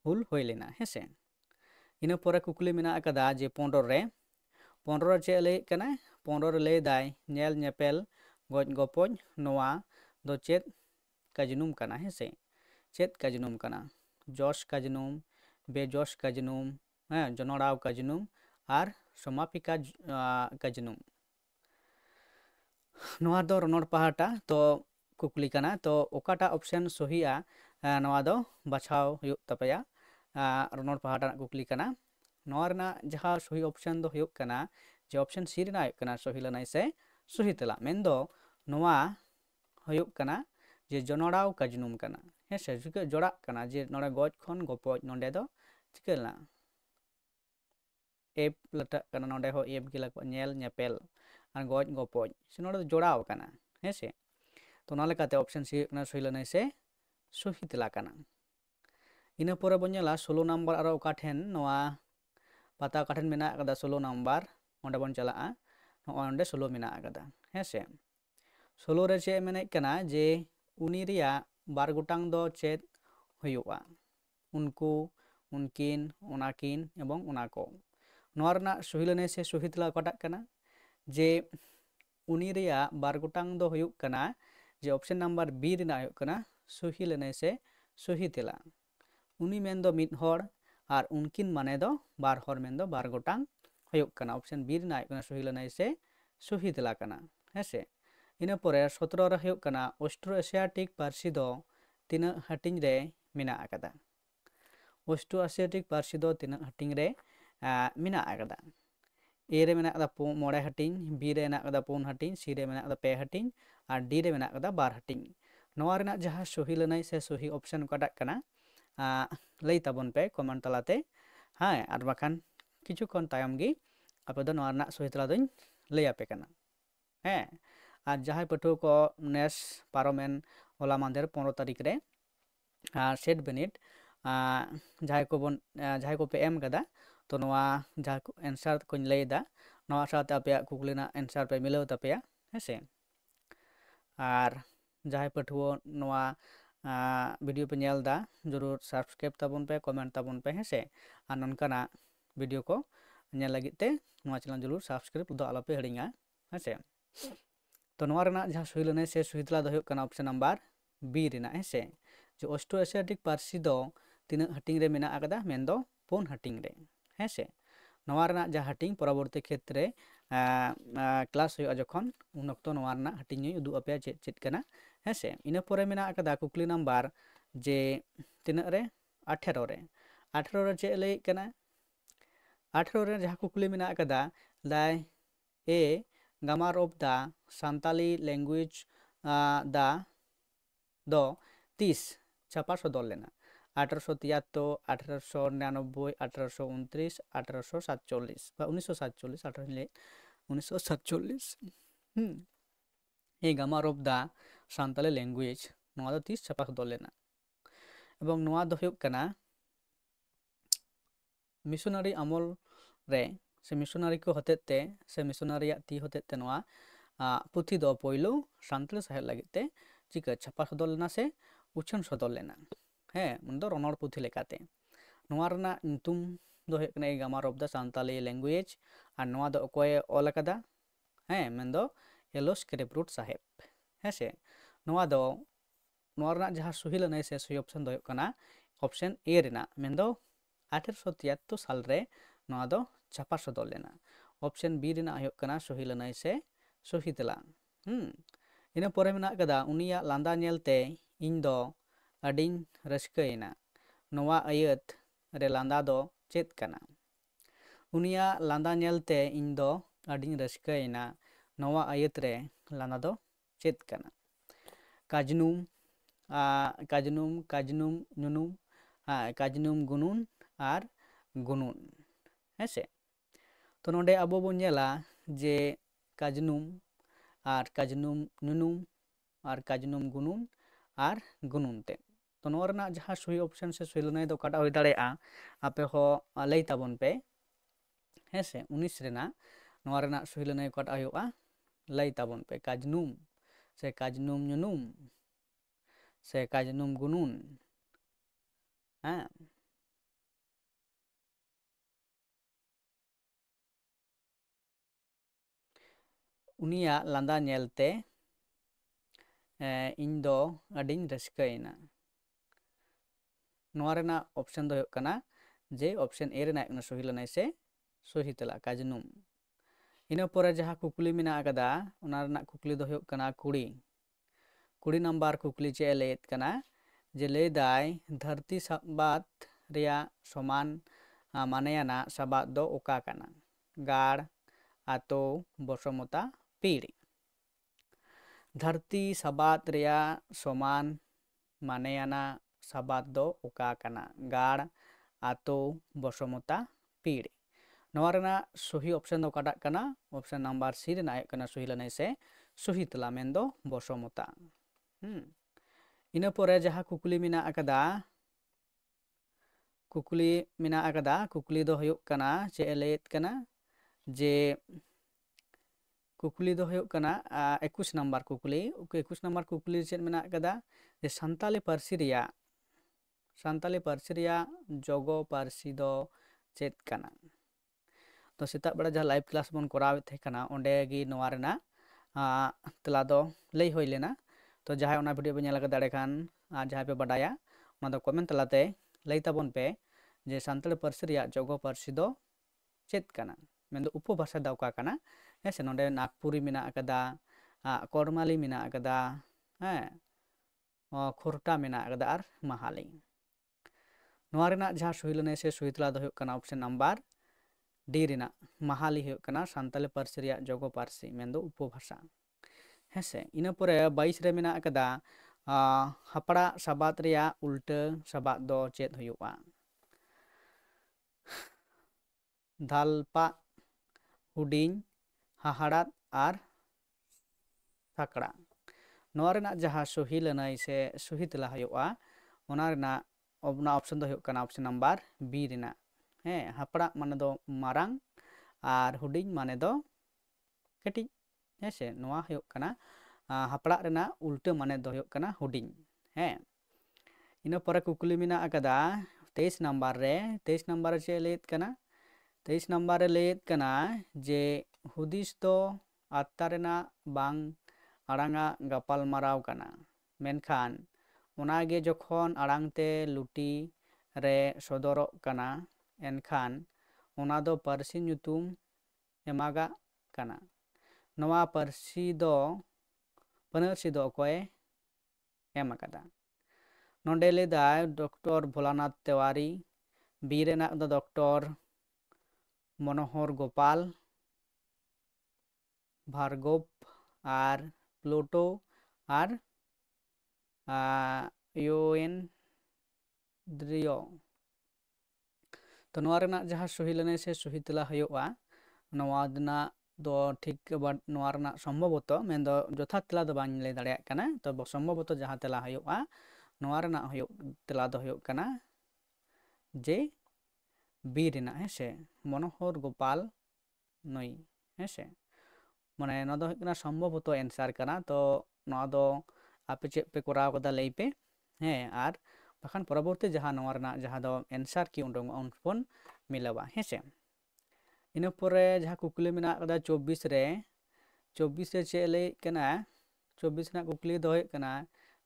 ᱦᱩᱞ ᱦᱩᱭ ᱞᱮᱱᱟ ᱦᱮᱸᱥᱮ। ᱤᱱᱟᱹ ᱯᱚᱨᱮ ᱠᱩᱠᱞᱤ ᱢᱮᱱᱟᱜ ᱟᱠᱟᱫᱟ ᱡᱮ 15 ᱨᱮ ᱪᱮᱫ ᱞᱟᱹᱭᱮᱫ ᱠᱟᱱᱟ? 15 ᱨᱮ ᱞᱟᱹᱭᱫᱟᱭ ᱧᱮᱞ ᱧᱮᱯᱮᱞ ᱜᱚᱡ ᱜᱚᱯᱚᱡ ᱱᱚᱣᱟ ᱫᱚ ᱪᱮᱫ ᱠᱟᱡᱽᱱᱩᱢ ᱠᱟᱱᱟ ᱦᱮᱸᱥᱮ। ᱪᱮᱫ ᱠᱟᱡᱽᱱᱩᱢ ᱠᱟᱱᱟ? ᱡᱚᱥ ᱠᱟᱡᱽᱱᱩᱢ, ᱵᱮᱡᱚᱥ ᱠᱟᱡᱽᱱᱩᱢ, ᱡᱚᱱᱚᱲᱟᱣ ᱠᱟᱡᱽᱱᱩᱢ ᱟᱨ ᱥᱚᱢᱟᱯᱤᱠᱟ ᱠᱟᱡᱽᱱᱩᱢ। ᱱᱚᱣᱟ ᱫᱚ ᱨᱚᱱᱚᱲ ᱯᱟᱦᱴᱟ ᱛᱚ ᱠᱩᱠᱞᱤ ᱠᱟᱱᱟ, ᱛᱚ ᱚᱠᱟᱴᱟᱜ ᱚᱯᱥᱮᱱ ᱥᱚᱦᱤᱜᱼᱟ ᱱᱚᱣᱟ ᱫᱚ ᱵᱟᱪᱷᱟᱣ ᱦᱩᱭᱩᱜ ᱛᱟᱯᱮᱭᱟ। ᱨᱚᱱᱚᱲ ᱯᱟᱦᱴᱟ ᱨᱮᱱᱟᱜ ᱠᱩᱠᱞᱤ ᱠᱟᱱᱟ। ᱱᱚᱣᱟ ᱨᱮᱱᱟᱜ ᱡᱟᱦᱟᱸ ᱥᱚᱦᱤ ᱚᱯᱥᱮᱱ ᱫᱚ ᱦᱩᱭᱩᱜ ᱠᱟᱱᱟ ᱡᱮ ᱚᱯᱥᱮᱱ ᱥᱤ ᱨᱮᱱᱟᱜ ᱦᱩᱭᱩᱜ ᱠᱟᱱᱟ ᱥᱚᱦᱤ ᱞᱟᱹᱱᱟᱹᱭ ᱥᱮ ᱥᱚᱦᱤ ᱛᱮᱞᱟ, ᱢᱮᱱᱫᱚ ᱱᱚᱣᱟ ᱦᱩᱭᱩᱜ ᱠᱟᱱᱟ ᱡᱮ ᱡᱚᱱᱚᱲᱟᱣ ᱠᱟᱡᱽᱱᱩᱢ ᱠᱟᱱᱟ ᱦᱮᱸᱥᱮ। ᱪᱤᱠᱟᱹ ᱡᱚᱲᱟᱜ ᱠᱟᱱᱟ ᱡᱮ ᱱᱚᱰᱮ ᱜᱚᱡ ᱠᱷᱚᱱ ᱜᱚᱯᱚᱡ ᱱᱚᱰᱮ ᱫᱚ ᱪᱤᱠᱟᱹ ᱞᱮᱱᱟ ᱮᱯ ᱞᱟᱴᱟᱜ ᱠᱟᱱᱟ, ᱱᱚᱰᱮ ᱦᱚᱸ ᱮᱯ ᱜᱮ ᱞᱟᱜᱟᱜᱼᱟ, ᱧᱮᱞ ᱧᱮᱯᱮᱞ ᱟᱨ ᱜᱚᱡ ᱜᱚᱯᱚᱡ ᱥᱮ ᱱᱚᱰᱮ ᱫᱚ ᱡᱚᱲᱟᱣ ᱠᱟᱱᱟ ᱦᱮᱸᱥᱮ। ᱛᱚ ᱚᱱᱟ ᱞᱮᱠᱟᱛᱮ ᱚᱯᱥᱮᱱ ᱥᱤ ᱦᱩᱭᱩᱜ ᱠᱟᱱᱟ ᱥᱚᱦᱤ ᱞᱟᱹᱱᱟᱹᱭ ᱥᱮ ᱥᱚᱦᱤ ᱛᱮᱞᱟ ᱠᱟᱱᱟ। ᱤᱱᱟᱹ ᱯᱚᱨᱮ ᱵᱚᱱ ᱧᱮᱞᱟ 16 ᱱᱟᱢᱵᱟᱨ ᱟᱨᱚ ᱚᱠᱟ ᱴᱷᱮᱱ ᱱᱚᱣᱟ ᱯᱟᱛᱟ ᱚᱠᱟ ᱴᱷᱮᱱ ᱢᱮᱱᱟᱜ ᱟᱠᱟᱫᱟ 16 ᱱᱟᱢᱵᱟᱨ ᱚᱸᱰᱮ ᱵᱚᱱ ᱪᱟᱞᱟᱜᱼᱟ। ᱱᱚᱜᱼᱚᱭ ᱚᱸᱰᱮ 16 ᱢᱮᱱᱟᱜ ᱟᱠᱟᱫᱟ ᱦᱮᱸᱥᱮ। 16 ᱨᱮ ᱪᱮᱫ ᱢᱮᱱᱮᱫ ᱠᱟᱱᱟ ᱡᱮ ᱩᱱᱤ ᱨᱮᱭᱟᱜ ᱵᱟᱨ ᱜᱚᱴᱟᱝ ᱫᱚ ᱪᱮᱫ ᱦᱩᱭᱩᱜᱼᱟ? ᱩᱱᱠᱩ, ᱩᱱᱠᱤᱱ, ᱚᱱᱟᱠᱤᱱ ᱮᱵᱚᱝ ᱚᱱᱟ ᱠᱚ। ᱱᱚᱣᱟ ᱨᱮᱱᱟᱜ ᱥᱚᱦᱤ ᱞᱟᱹᱱᱟᱹᱭ ᱥᱮ ᱥᱚᱦᱤ ᱛᱮᱞᱟ ᱚᱠᱟᱴᱟᱜ ᱠᱟᱱᱟ? ᱡᱮ ᱩᱱᱤ ᱨᱮᱭᱟᱜ ᱵᱟᱨ ᱜᱚᱴᱟᱝ ᱫᱚ ᱦᱩᱭᱩᱜ ᱠᱟᱱᱟ ᱡᱮ ᱚᱯᱥᱮᱱ ᱱᱟᱢᱵᱟর ᱵি ᱨᱮᱱᱟᱜ ᱦᱩᱭᱩᱜ ᱠᱟᱱᱟ ᱥᱚᱦᱤ ᱞᱟᱹᱱᱟᱹᱭ ᱥᱮ ᱥᱚᱦᱤ ᱛᱮᱞᱟ। উনি মেন ᱫᱚ ᱢᱤᱫ ᱦᱚᱲ ᱟᱨ ᱩᱱᱠᱤᱱ ᱢᱟᱱᱮ ᱫᱚ ᱵᱟᱨ ᱦᱚᱲ ᱢᱮᱱᱫᱚ ᱵᱟᱨ ᱜᱚᱴᱟᱝ ᱦᱩᱭᱩᱜ ᱠᱟᱱᱟ। ᱚᱯᱥᱮᱱ ᱵᱤ ᱨᱮᱱᱟᱜ ᱦᱩᱭᱩᱜ ᱠᱟᱱᱟ ᱥᱚᱦᱤ ᱞᱟᱹᱱᱟᱹᱭ ᱥᱮ ᱥᱚᱦᱤ ᱛᱮᱞᱟ ᱠᱟᱱᱟ ᱦᱮᱸᱥᱮ। ᱤᱱᱟᱹ ᱯᱚᱨᱮ 17 ᱨᱮ ᱦᱩᱭᱩᱜ ᱠᱟᱱᱟ ᱚᱥᱴᱨᱳ এশিয়াটিক ᱯᱟᱹᱨᱥᱤ ᱫᱚ ᱛᱤᱱᱟᱹᱜ ᱦᱟᱹᱴᱤᱧ ᱨᱮ ᱢᱮᱱᱟᱜ ᱟᱠᱟᱫᱟ? অস্ট্রো এশিয়াটিক পার্সি ᱫᱚ ᱛᱤᱱᱟᱹᱜ ᱦᱟᱹᱴᱤᱧ ᱨᱮ ᱢᱮᱱᱟᱜ ᱟᱠᱟᱫᱟ? এ ᱨᱮ ᱢᱮᱱᱟᱜ ᱟᱠᱟᱫᱟ 9 ᱦᱟᱹᱴᱤᱧ, ᱵᱤ ᱨᱮ ᱢᱮᱱᱟᱜ ᱟᱠᱟᱫᱟ 4 ᱦᱟᱹᱴᱤᱧ, ᱥᱤ ᱨᱮ ᱢᱮᱱᱟᱜ ᱟᱠᱟᱫᱟ 2 ᱦᱟᱹᱴᱤᱧ ᱟᱨ ᱰᱤ ᱨᱮ ᱢᱮᱱᱟᱜ ᱟᱠᱟᱫᱟ 2 ᱦᱟᱹᱴᱤᱧ। ᱱᱚᱣᱟ ᱨᱮᱱᱟᱜ ᱡᱟᱦᱟᱸ ᱥᱚᱦᱤ ᱞᱟᱹᱱᱟᱹᱭ ᱥᱮ ᱥᱚᱦᱤ ᱚᱯᱥᱮᱱ ᱚᱠᱟᱴᱟᱜ ᱠᱟᱱᱟ ᱞᱟᱹᱭ ᱛᱟᱵᱚᱱ ᱯᱮ ᱠᱚᱢᱮᱱᱴ ᱛᱟᱞᱟᱛᱮ ᱦᱮᱸ, ᱟᱨ ᱵᱟᱠᱷᱟᱱ ᱠᱤᱪᱷᱩক্ষণ ᱛᱟᱭᱚᱢ ᱜᱮ ᱟᱯᱮ ᱫᱚ ᱱᱚᱣᱟ ᱨᱮᱱᱟᱜ ᱥᱚᱦᱤ ᱛᱮᱞᱟ ᱫᱚᱧ ᱞᱟᱹᱭ ᱟᱯᱮ ᱠᱟᱱᱟ ᱦᱮᱸ। ᱟᱨ ᱡᱟᱦᱟᱸᱭ ᱯᱟᱹᱴᱷᱩᱣᱟᱹ ᱠᱚ ᱱᱮᱥ ᱯᱟᱨᱚᱢᱮᱱ ᱦᱚᱞᱟ ᱢᱟᱫᱷᱮᱨ 15 ᱛᱟᱹᱨᱤᱠᱷ ᱨᱮ ᱥᱮᱴ ᱵᱤᱱᱤᱰ ᱡᱟᱦᱟᱸᱭ ᱠᱚᱯᱮ ᱮᱢ ᱠᱟᱫᱟ, ᱛᱚ ᱱᱚᱣᱟ ᱡᱟᱦᱟᱸ ᱮᱱᱥᱟᱨ ᱠᱚᱧ ᱞᱟᱹᱭᱫᱟ ᱱᱚᱣᱟ ᱥᱟᱶᱛᱮ ᱟᱯᱮᱭᱟᱜ ᱠᱩᱠᱞᱤ ᱨᱮᱱᱟᱜ ᱮᱱᱥᱟᱨ ᱯᱮ ᱢᱤᱞᱟᱹᱣ ᱛᱟᱯᱮᱭᱟ ᱦᱮᱸᱥᱮ। ᱟᱨ ᱡᱟᱦᱟᱸᱭ ᱯᱟᱹᱴᱷᱩᱣᱟᱹ ᱱᱚᱣᱟ ᱵᱷᱤᱰᱤᱭᱳ ᱯᱮ ᱧᱮᱞ ᱮᱫᱟ ᱡᱚᱨᱩᱨ ᱥᱟᱵᱥᱠᱨᱟᱭᱤᱵ ᱛᱟᱵᱚᱱ ᱯᱮ, ᱠᱚᱢᱮᱱᱴ ᱛᱟᱵᱚᱱ ᱯᱮ ᱦᱮᱸᱥᱮ। ᱟᱨ ᱱᱚᱝᱠᱟᱱᱟᱜ ᱵᱷᱤᱰᱤᱭᱳ ᱠᱚ ᱧᱮᱞ ᱞᱟᱹᱜᱤᱫ ᱛᱮ ᱱᱚᱣᱟ ᱪᱮᱱᱮᱞ ᱡᱚᱨᱩᱨ ᱥᱟᱵᱥᱠᱨᱟᱭᱤᱵ ᱫᱚ ᱟᱞᱚᱯᱮ ᱦᱤᱲᱤᱧᱟ ᱦᱮᱸᱥᱮ। ᱛᱚ ᱱᱚᱣᱟ ᱨᱮᱱᱟᱜ ᱡᱟᱦᱟᱸ ᱥᱚᱦᱤ ᱞᱟᱹᱱᱟᱹᱭ ᱥᱮ ᱥᱚᱦᱤ ᱛᱮᱞᱟ ᱫᱚ ᱦᱩᱭᱩᱜ ᱠᱟᱱᱟ ᱚᱯᱥᱮᱱ ᱱᱟᱢᱵᱟᱨ बी रेना हेसे जो ऑस्ट्रो एशियाटिक पार्सी दो तीन हटिंग रे मेना आकदा मेन दो पुन हटिंग रे हेसे नवा रेना जा हटिंग परवर्ती क्षेत्र क्लास हुआ जखन उन अक्तो नवा रेना हटिंग ᱧ उदुग आपेया चेद चेद कना हेसे इना परे मेना आकदा कुकली नंबर जे तीन रे 18 रे 18 रे चेद लई कना 18 रे जहां कुकली मेना आकदा लाई ए ग्रामार ऑफ द सान्ताली लैंग्वेज दा दो 30 छापा सदर लेना 1873 1899 1829 1847 1947 1947 ये ग्रामार ऑफ द सान्ताली लैंग्वेज नवा दो 30 छापा सदर लेना एवं नवा दो हुयुग कना मिशनारी अमल रे से मिशनारी को हतेते से मिशनारी ती हतेते नवा पुथी दो पहलू सान्ताली साहेब लगिते चिका छापा सदर लेना से उछन सदर लेना हे मुंदो रनड़ पुथी लेकाते नवा रना नुतुम दो हे कने ग्रामार ऑफ द सान्ताली लैंग्वेज और नवा दो अकोय ऑल अकादा हे मेंदो एलोस क्रेपरूट साहेब हेसे नवा दो नवा रना जहां सही लनाय से सही ऑप्शन दो कना ऑप्शन ए रेना मेंदो 1873 साल रे नवा दो छापा सदर लेना ऑप्शन बी रेना हो कना सही लनाय से सही तला इन परे मेना कदा उनिया लांदा नेलते इन दो अडिन रस्कयना नवा आयत रे लांदा दो चेत कना उनिया लांदा नेलते इन दो अडिन रस्कयना नवा आयत रे लांदा दो चेत कना काजनुम काजनुम काजनुम नुनुम काजनुम गुनुन और गुनुन हेसे तो नोडे अबो बन नेला जे काजनुम और काजनुम नुनुम और काजनुम गुनुन और गुनुन ते तो नोरना जहां सही ऑप्शन से सही लनाय दो काटा होय दाड़ेया आपे हो लई ताबन पे हेसे 19 रेना नोरना सही लनाय काटा होया लई ताबन पे काजनुम से काजनुम नुनुम से काजनुम गुनुन हाँ उनिया लांदा नेलते इन दो अडिन रस्कयना नोआ रेना ऑप्शन दो कना जे ऑप्शन ए रेना सही लनाय से सही तला काजनुम इन परे जहां कुकली मेना आकदा उना रेना कुकली दो कना कुड़ी कुड़ी नंबर कुकली चे लेत कना जे ले दाय धरती साबात रिया समान मानेयाना साबात दो ओका कना गाड़ आतो बसमता पीड़ी धरती साबात रिया समान मानेयाना साबात दो ओका कना गाड़ आतो बसमता पीड़ी नवा रेना सही ऑप्शन दो काटा कना ऑप्शन नंबर सी रेना कना सही लनाय से सही तला मेन दो बसमता इन परे जहां कुकली मेना आकदा कुकली दो हुयुग कना चे लेत कना जे कुकली दो हुयुग कना 21 नंबर कुकली 21 नंबर कुकली चेद मेना आकदा जे सान्ताली पार्सी रिया जोगो पार्सी दो चेद कना तो सेता बड़ा जहां लाइव क्लास बन करावे थे कना ओंडे गी नवा रेना तला दो लई होय लेना तो जहां ओना वीडियो पे नेल दाड़े खान जहां पे बडाया ओना दो कमेंट तलाते लई ताबन पे जे सान्ताली पार्सी रिया जोगो पार्सी दो चेद कना मेन दो उपभाषा दा ओका कना हेसे नोंडे नागपुरी मेना आकदा करमाली मेना आकदा खोरटा मेना आकदा और महाली नोआ रेना जहां सही लनाय से सही तला दो हुयुग कना ऑप्शन नंबर डी रेना महाली हुयुग कना सान्ताली पार्सी रिया जोगो पार्सी मेन दो उपभाषा हेसे इन परे 22 रे मेना आकदा हपड़ा साबात रिया उल्टा साबात दो चेद हुयुगा धालपा हुडिंग हाहाड़ा और साकड़ा नोआ रेना जहां सही लनाय से सही तला हुयुगा ओना रेना ऑप्शन दो हुयुग कना ऑप्शन नंबर बी रेना हपड़ा माने दो मारांग और हुडिंग माने दो कटी हेसे नोआ हुयुग कना हपड़ा रेना उल्टा माने दो हुयुग कना हुडिंग इन परे कुकली मेना आकदा 23 नंबर रे 23 नंबर चे लेत कना 23 नंबर रे लेत कना जे हुदिस दो आत्ता रेना बांग आड़ांगा गपाल माराव कना मेनखान ᱚᱱᱟᱜᱮ ᱡᱚᱠᱷᱚᱱ ᱟᱲᱟᱝ ᱛᱮ ᱞᱩᱴᱤ ᱨᱮ ᱥᱚᱫᱚᱨᱚᱜ ᱠᱟᱱᱟ ᱮᱱᱠᱷᱟᱱ ᱚᱱᱟ ᱫᱚ ᱯᱟᱹᱨᱥᱤ ᱧᱩᱛᱩᱢ ᱮᱢᱟᱜᱟᱜ ᱠᱟᱱᱟ। ᱱᱚᱣᱟ ᱯᱟᱹᱱᱟᱹᱨᱥᱤ ᱫᱚ ᱚᱠᱚᱭᱮ ᱮᱢ ᱟᱠᱟᱫᱟ? ᱱᱚᱰᱮ ᱞᱟᱹᱭᱫᱟᱭ ᱰᱚᱠᱴᱚᱨ ᱵᱷᱳᱞᱟᱱᱟᱛᱷ ᱛᱮᱣᱟᱨᱤ, ᱵᱤ ᱨᱮᱱᱟᱜ ᱫᱚ ᱰᱚᱠᱴᱚᱨ ᱢᱚᱱᱳᱦᱚᱨ গোপাল ভার্গব, আর প্লুটো, আর ইয়োয়েন্দ্রিয়। तो नवा रना जहाँ सही लने से सही तेला हुआ नवा दिना दो ठीक नवा रना सम्भवत मेन दो यथार्थ तेला दो बाñ लay दाड़ेयाग कना तो सम्भवत जहाँ तेला हुआ नवा रना तेला दो हुआ कना जे बी रना हेसे मनोहर गोपाल नई हेसे माने ना दो हुआ सम्भवत एंसार कना तो नवा दो आपे चेक पे कराव कदा लay पे हैं आर बाखान परवर्ती जहाँ नवा रना जहाँ दो एंसार की उन बन मिलावा हेसे इन परे जहाँ कुकली मेना कदा 24 रे चे लay कना 24 ना कुकली दो हुआ कना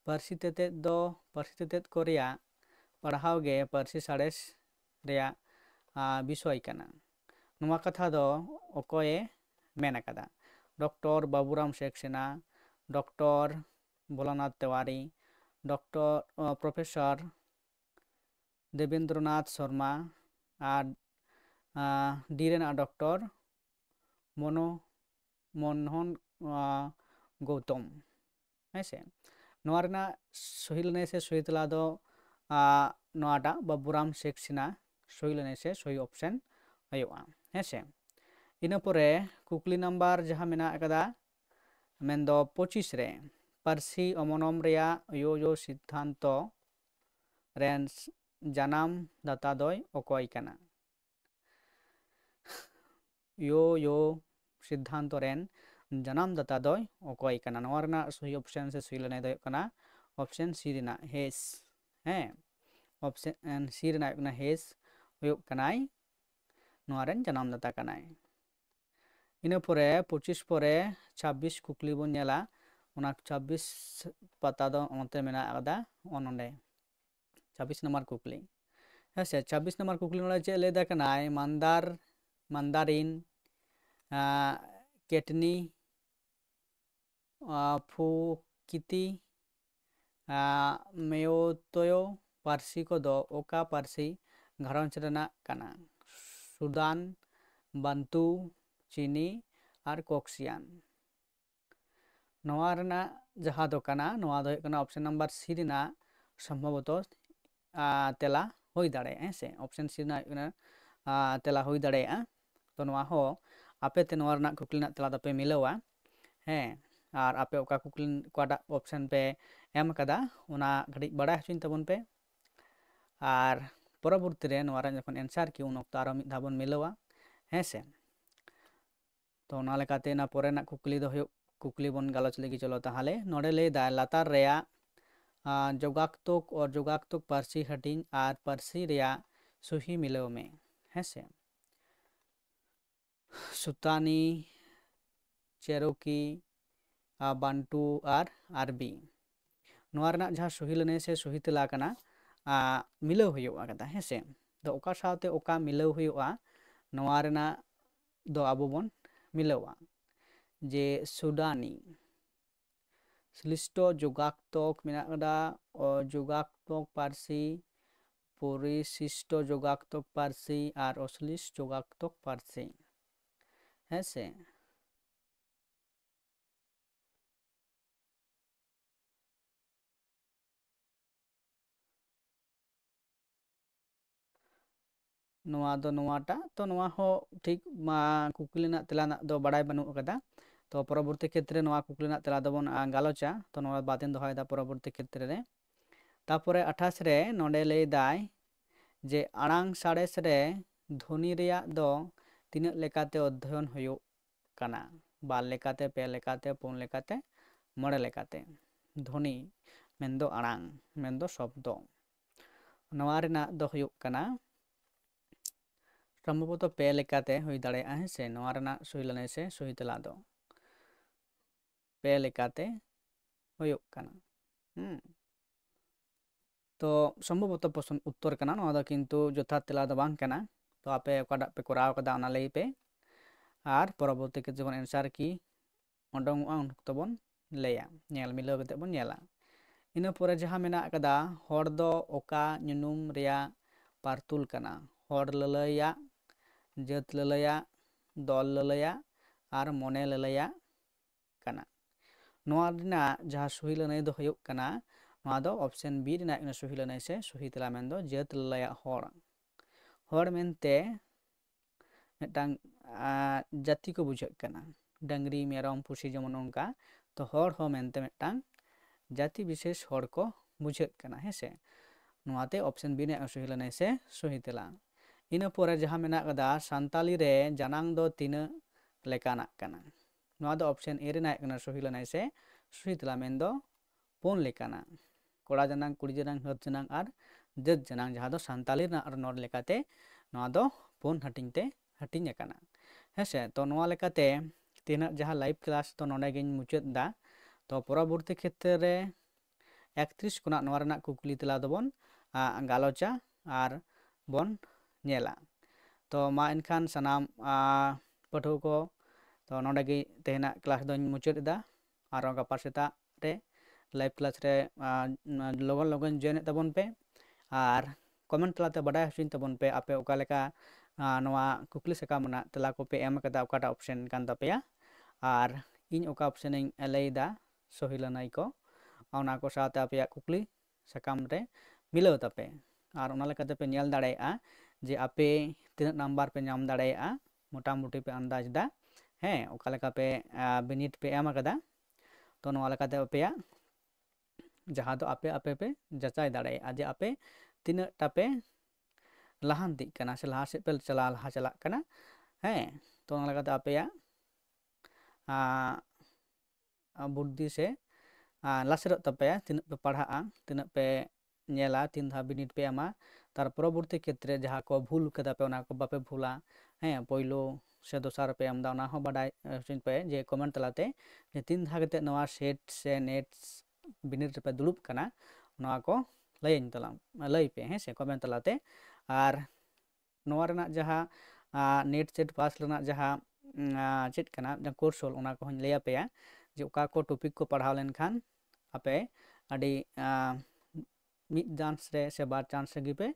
पार्सी तेतेद को रिया पढ़ाव गे पार्सी साड़ेस रिया विषय कना नवा कथा दो अकोये मेन कदा doctor Baburam Saksena, doctor Bholanath Tiwari, doctor professor Devendranath Sharma और डी रेना डॉक्टर मनमोहन गौतम हेसे नवा रेना सही लने से सही तेला दो नवाटा बाबूराम सक्सेना सही लने से सही ऑप्शन हुआ हेसे इन परे कुकली नंबर जहाँ मेना कदा मेन दो 25 रे पार्सी अमनम रेया यो सिद्धांत रेन जानाम दाता दोय अकय कना यो सिद्धांत रेन जानाम दाता दोय अकय कना नवा रेना सही ऑप्शन से सही लने दो कना ऑप्शन सी रेना हेस हैं ऑप्शन सी रेना कना हेस हुयो कनाय नवा रेन जानाम दाता कनाय इन परे 25 परे 26 कुकली बन नेला उना 26 पाता दो ओनते मेना आदा ओनोंडे 26 नंबर कुकली हेसे 26 नंबर कुकली नोडे चे लेदा कनाय मंदारिन केटनी फुकिती मेयोतोयो पार्सी को दो ओका पार्सी घारंज रेना कना सुदान बांतु चीनी और कॉक्सियान नवा रेना जहाँ दो कना नवा दो कना ऑप्शन नंबर सी रेना सम्भवत तेला हुई दाड़े हेसे ऑप्शन सी रेना तेला हुई दाड़े तो नवा हो आपे ते नवा रेना कुकली ना तेला दपे मिलावा हैं और आपे ओका कुकली कोटा ऑप्शन पे एम कदा उना घड़ी बड़ा हचुन तबन पे और परवर्ती रे नवा रेना जखन एंसार की उन ऑक्ट आरो मिद धाबन मिलावा हेसे तो ना लेकाते ना परे ना कुकली दो कुकली बन गालोच लगी चलो ताहले नोडे ले दा लातार रेया जोगाक्तक और जोगाक्तक पार्सी हटिंग और पार्सी रेया सुही मिलाव में हेसे सुतानी चेरोकी बांटू और आरबी नवा रेना जहाँ सही लने से सही तेला कना मिलाव हुआ कदा हेसे तो ओका साथे ओका मिलाव हुआ नवा रेना दो आबो बन मिलावा जे सुडानी श्लिष्ट जोगाक्तक मेना कदा जोगाक्तक पार्सी परिशिष्ट जोगाक्तक पार्सी और अश्लिष्ट जोगाक्तक पार्सी हेसे नवा दो नवाटा तो नवा हो ठीक कुकली ना तेला ना दो बड़ाई बनू कदा तो परवर्ती क्षेत्र नवा कुकली ना तेला दबन गालोचा तो नवा बातें दोहायदा परवर्ती क्षेत्र रे तापरे 28 रे नोडे लay दाय जे आड़ांग साड़ेस रे ध्वनि रेया दो तीना लेकाते अध्ययन हुयो कना बार लेकाते पे लेकाते पुन लेकाते मड़े लेकाते ध्वनि मेंदो आड़ांग मेंदो शब्द नवा रेना दो हुयो कना सम्भवत पे लेकाते हुई दाड़ेया हेसे नवा रेना सही लने से सही तेला दो पे लेकाते हुयो कना तो सम्भवतः प्रश्न उत्तर कना नोआ दो किंतु यथार्थ तेला दो बांग कना तो आपे ओकाटाग पे कराव कदा ओना लई पे आर परवर्ती क्षेत्र जखन एंसार की ओडोंगोगआ उन अक्तो बोन लैया नेल मिलाव कते बोन नेला ᱤᱱᱟᱹ ᱯᱚᱨᱮ ᱡᱟᱦᱟᱸ ᱢᱮᱱᱟᱜ ᱟᱠᱟᱫᱟ ᱦᱚᱲ ᱫᱚ ᱚᱠᱟ ᱧᱩᱱᱩᱢ ᱨᱮᱭᱟᱜ ᱯᱟᱨᱛᱩᱞ ᱠᱟᱱᱟ ᱦᱚᱲ ᱞᱟᱹᱞᱟᱹᱭᱟᱜ ᱡᱟᱹᱛ ᱞᱟᱹᱞᱟᱹᱭᱟᱜ ᱫᱚᱞ ᱞᱟᱹᱞᱟᱹᱭᱟᱜ ᱟᱨ ᱢᱚᱱᱮ ᱞᱟᱹᱞᱟᱹᱭᱟᱜ ᱠᱟᱱᱟ ᱱᱚᱣᱟ ᱨᱮᱱᱟᱜ ᱡᱟᱦᱟᱸ ᱥᱩᱦᱤ ᱞᱟᱹᱱᱟᱹᱭ ᱫᱚ ᱦᱩᱭᱩᱜ ᱠᱟᱱᱟ ᱱᱚᱣᱟ ᱫᱚ ᱚᱯᱥᱮᱱ ᱵᱤ ᱨᱮᱱᱟᱜ ᱥᱩᱦᱤ ᱞᱟᱹᱱᱟᱹᱭ ᱥᱮ ᱥᱩᱦᱤ ᱛᱮᱞᱟ ᱢᱮᱱᱫᱚ ᱡᱟᱹᱛ ᱞᱟᱹᱞᱟᱹᱭᱟᱜ ᱦᱚᱲ ᱢᱮᱱᱛᱮ ᱢᱤᱫᱴᱟᱝ ᱡᱟᱹᱛᱤ ᱠᱚ ᱵᱩᱡᱷᱟᱹᱜ ᱠᱟᱱᱟ ᱰᱟᱝᱨᱤ ᱢᱮᱨᱚᱢ ᱯᱩᱥᱤ ᱡᱮᱢᱚᱱ ᱚᱱᱠᱟ ᱛᱚ ᱦᱚᱲ ᱦᱚᱸ ᱢᱮᱱᱛᱮ ᱢᱤᱫᱴᱟᱝ जाति विशेष हर को बुझे हेसे नोआते ऑप्शन बी ने सही लनाय से सही तेला इना पोरे जहां मेना कदा सान्ताली रे जानांग दो तीन लेकाना कना नोआ दो ऑप्शन ए रे नाय कना सही लनाय से सही तेला मेन दो पोन लेकाना कोड़ा जानांग कुड़ी जानांग हत जानांग आर जत जानांग जहां दो सान्ताली ना और नोर लेकाते नोआ दो पोन हटिंग ते हटिंग कना हेसे तो नोआ लेकाते तीना जहां लाइव क्लास तो नोडे गिन मुचाद दा तो परवर्ती क्षेत्र रे 31 खुना नोआ रना कुकली तेला दबन गालोचा आर बन नेला तो मा इनखान सनाम पठो को तो नोडे गी तेना क्लास दोन मुचाद दा आरो गापा सेता रे लाइव क्लास रे लगन लगन जॉइन तबन पे आर कमेंट तलाते बडाय हसिन तबन पे आपे ओका लेका नोआ कुकली सकामना तेला को पे एम कदा ओकाटा ऑप्शन कान तापेया आर इन ओका ऑप्शन इन एलेदा सही लनाय को ओना को साथे आपे कुकली सकाम रे मिलाव तापे आर ओना लेकाते पे नेल दाड़ेया जे आपे तीना नंबर पे नाम दाड़ेया मोटा मोटी पे अंदाज दा हैं ओका लेका पे बिनिट पे एम कदा तो नोआ लेकाते आपे जहां दो आपे आपे पे जाचाई दाड़ेया जे आपे तीना टापे लाहांती कना से लाहा से पे लहा चला कना हैं तो ओना लेकाते आपे बुद्धि से लासेर तपे तीन पे पढ़ा तीन पे नेला तीन धा बिनिट पे एमा तार परवर्ती क्षेत्र जहाँ को भूल कदा पे ओना को बापे भूला हैं पहिलो से दोसार पे एम दा ओना हो बाडाय सिन पे जे कमेंट तलाते जे तीन धा कते नवा सेट से नेट बिनिट पे दुलुप कना नवा को लयन तलाम लय पे हैं से कमेंट तलाते आर नवा रना जहाँ नेट सेट पास रना जहाँ चेट कना जहाँ कोर्स होल ओना को लय पे जे ओका को टॉपिक को पढ़ाव लेन खान आपे अड़ी मिड चांस रे से बार चांस गे पे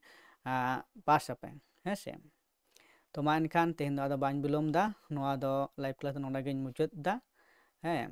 पास आपे हैं से तो मा इनखान तेहन दो बाñ बिलोम दा नोआ दो लाइव क्लास नोडा गिन मुचाद दा हैं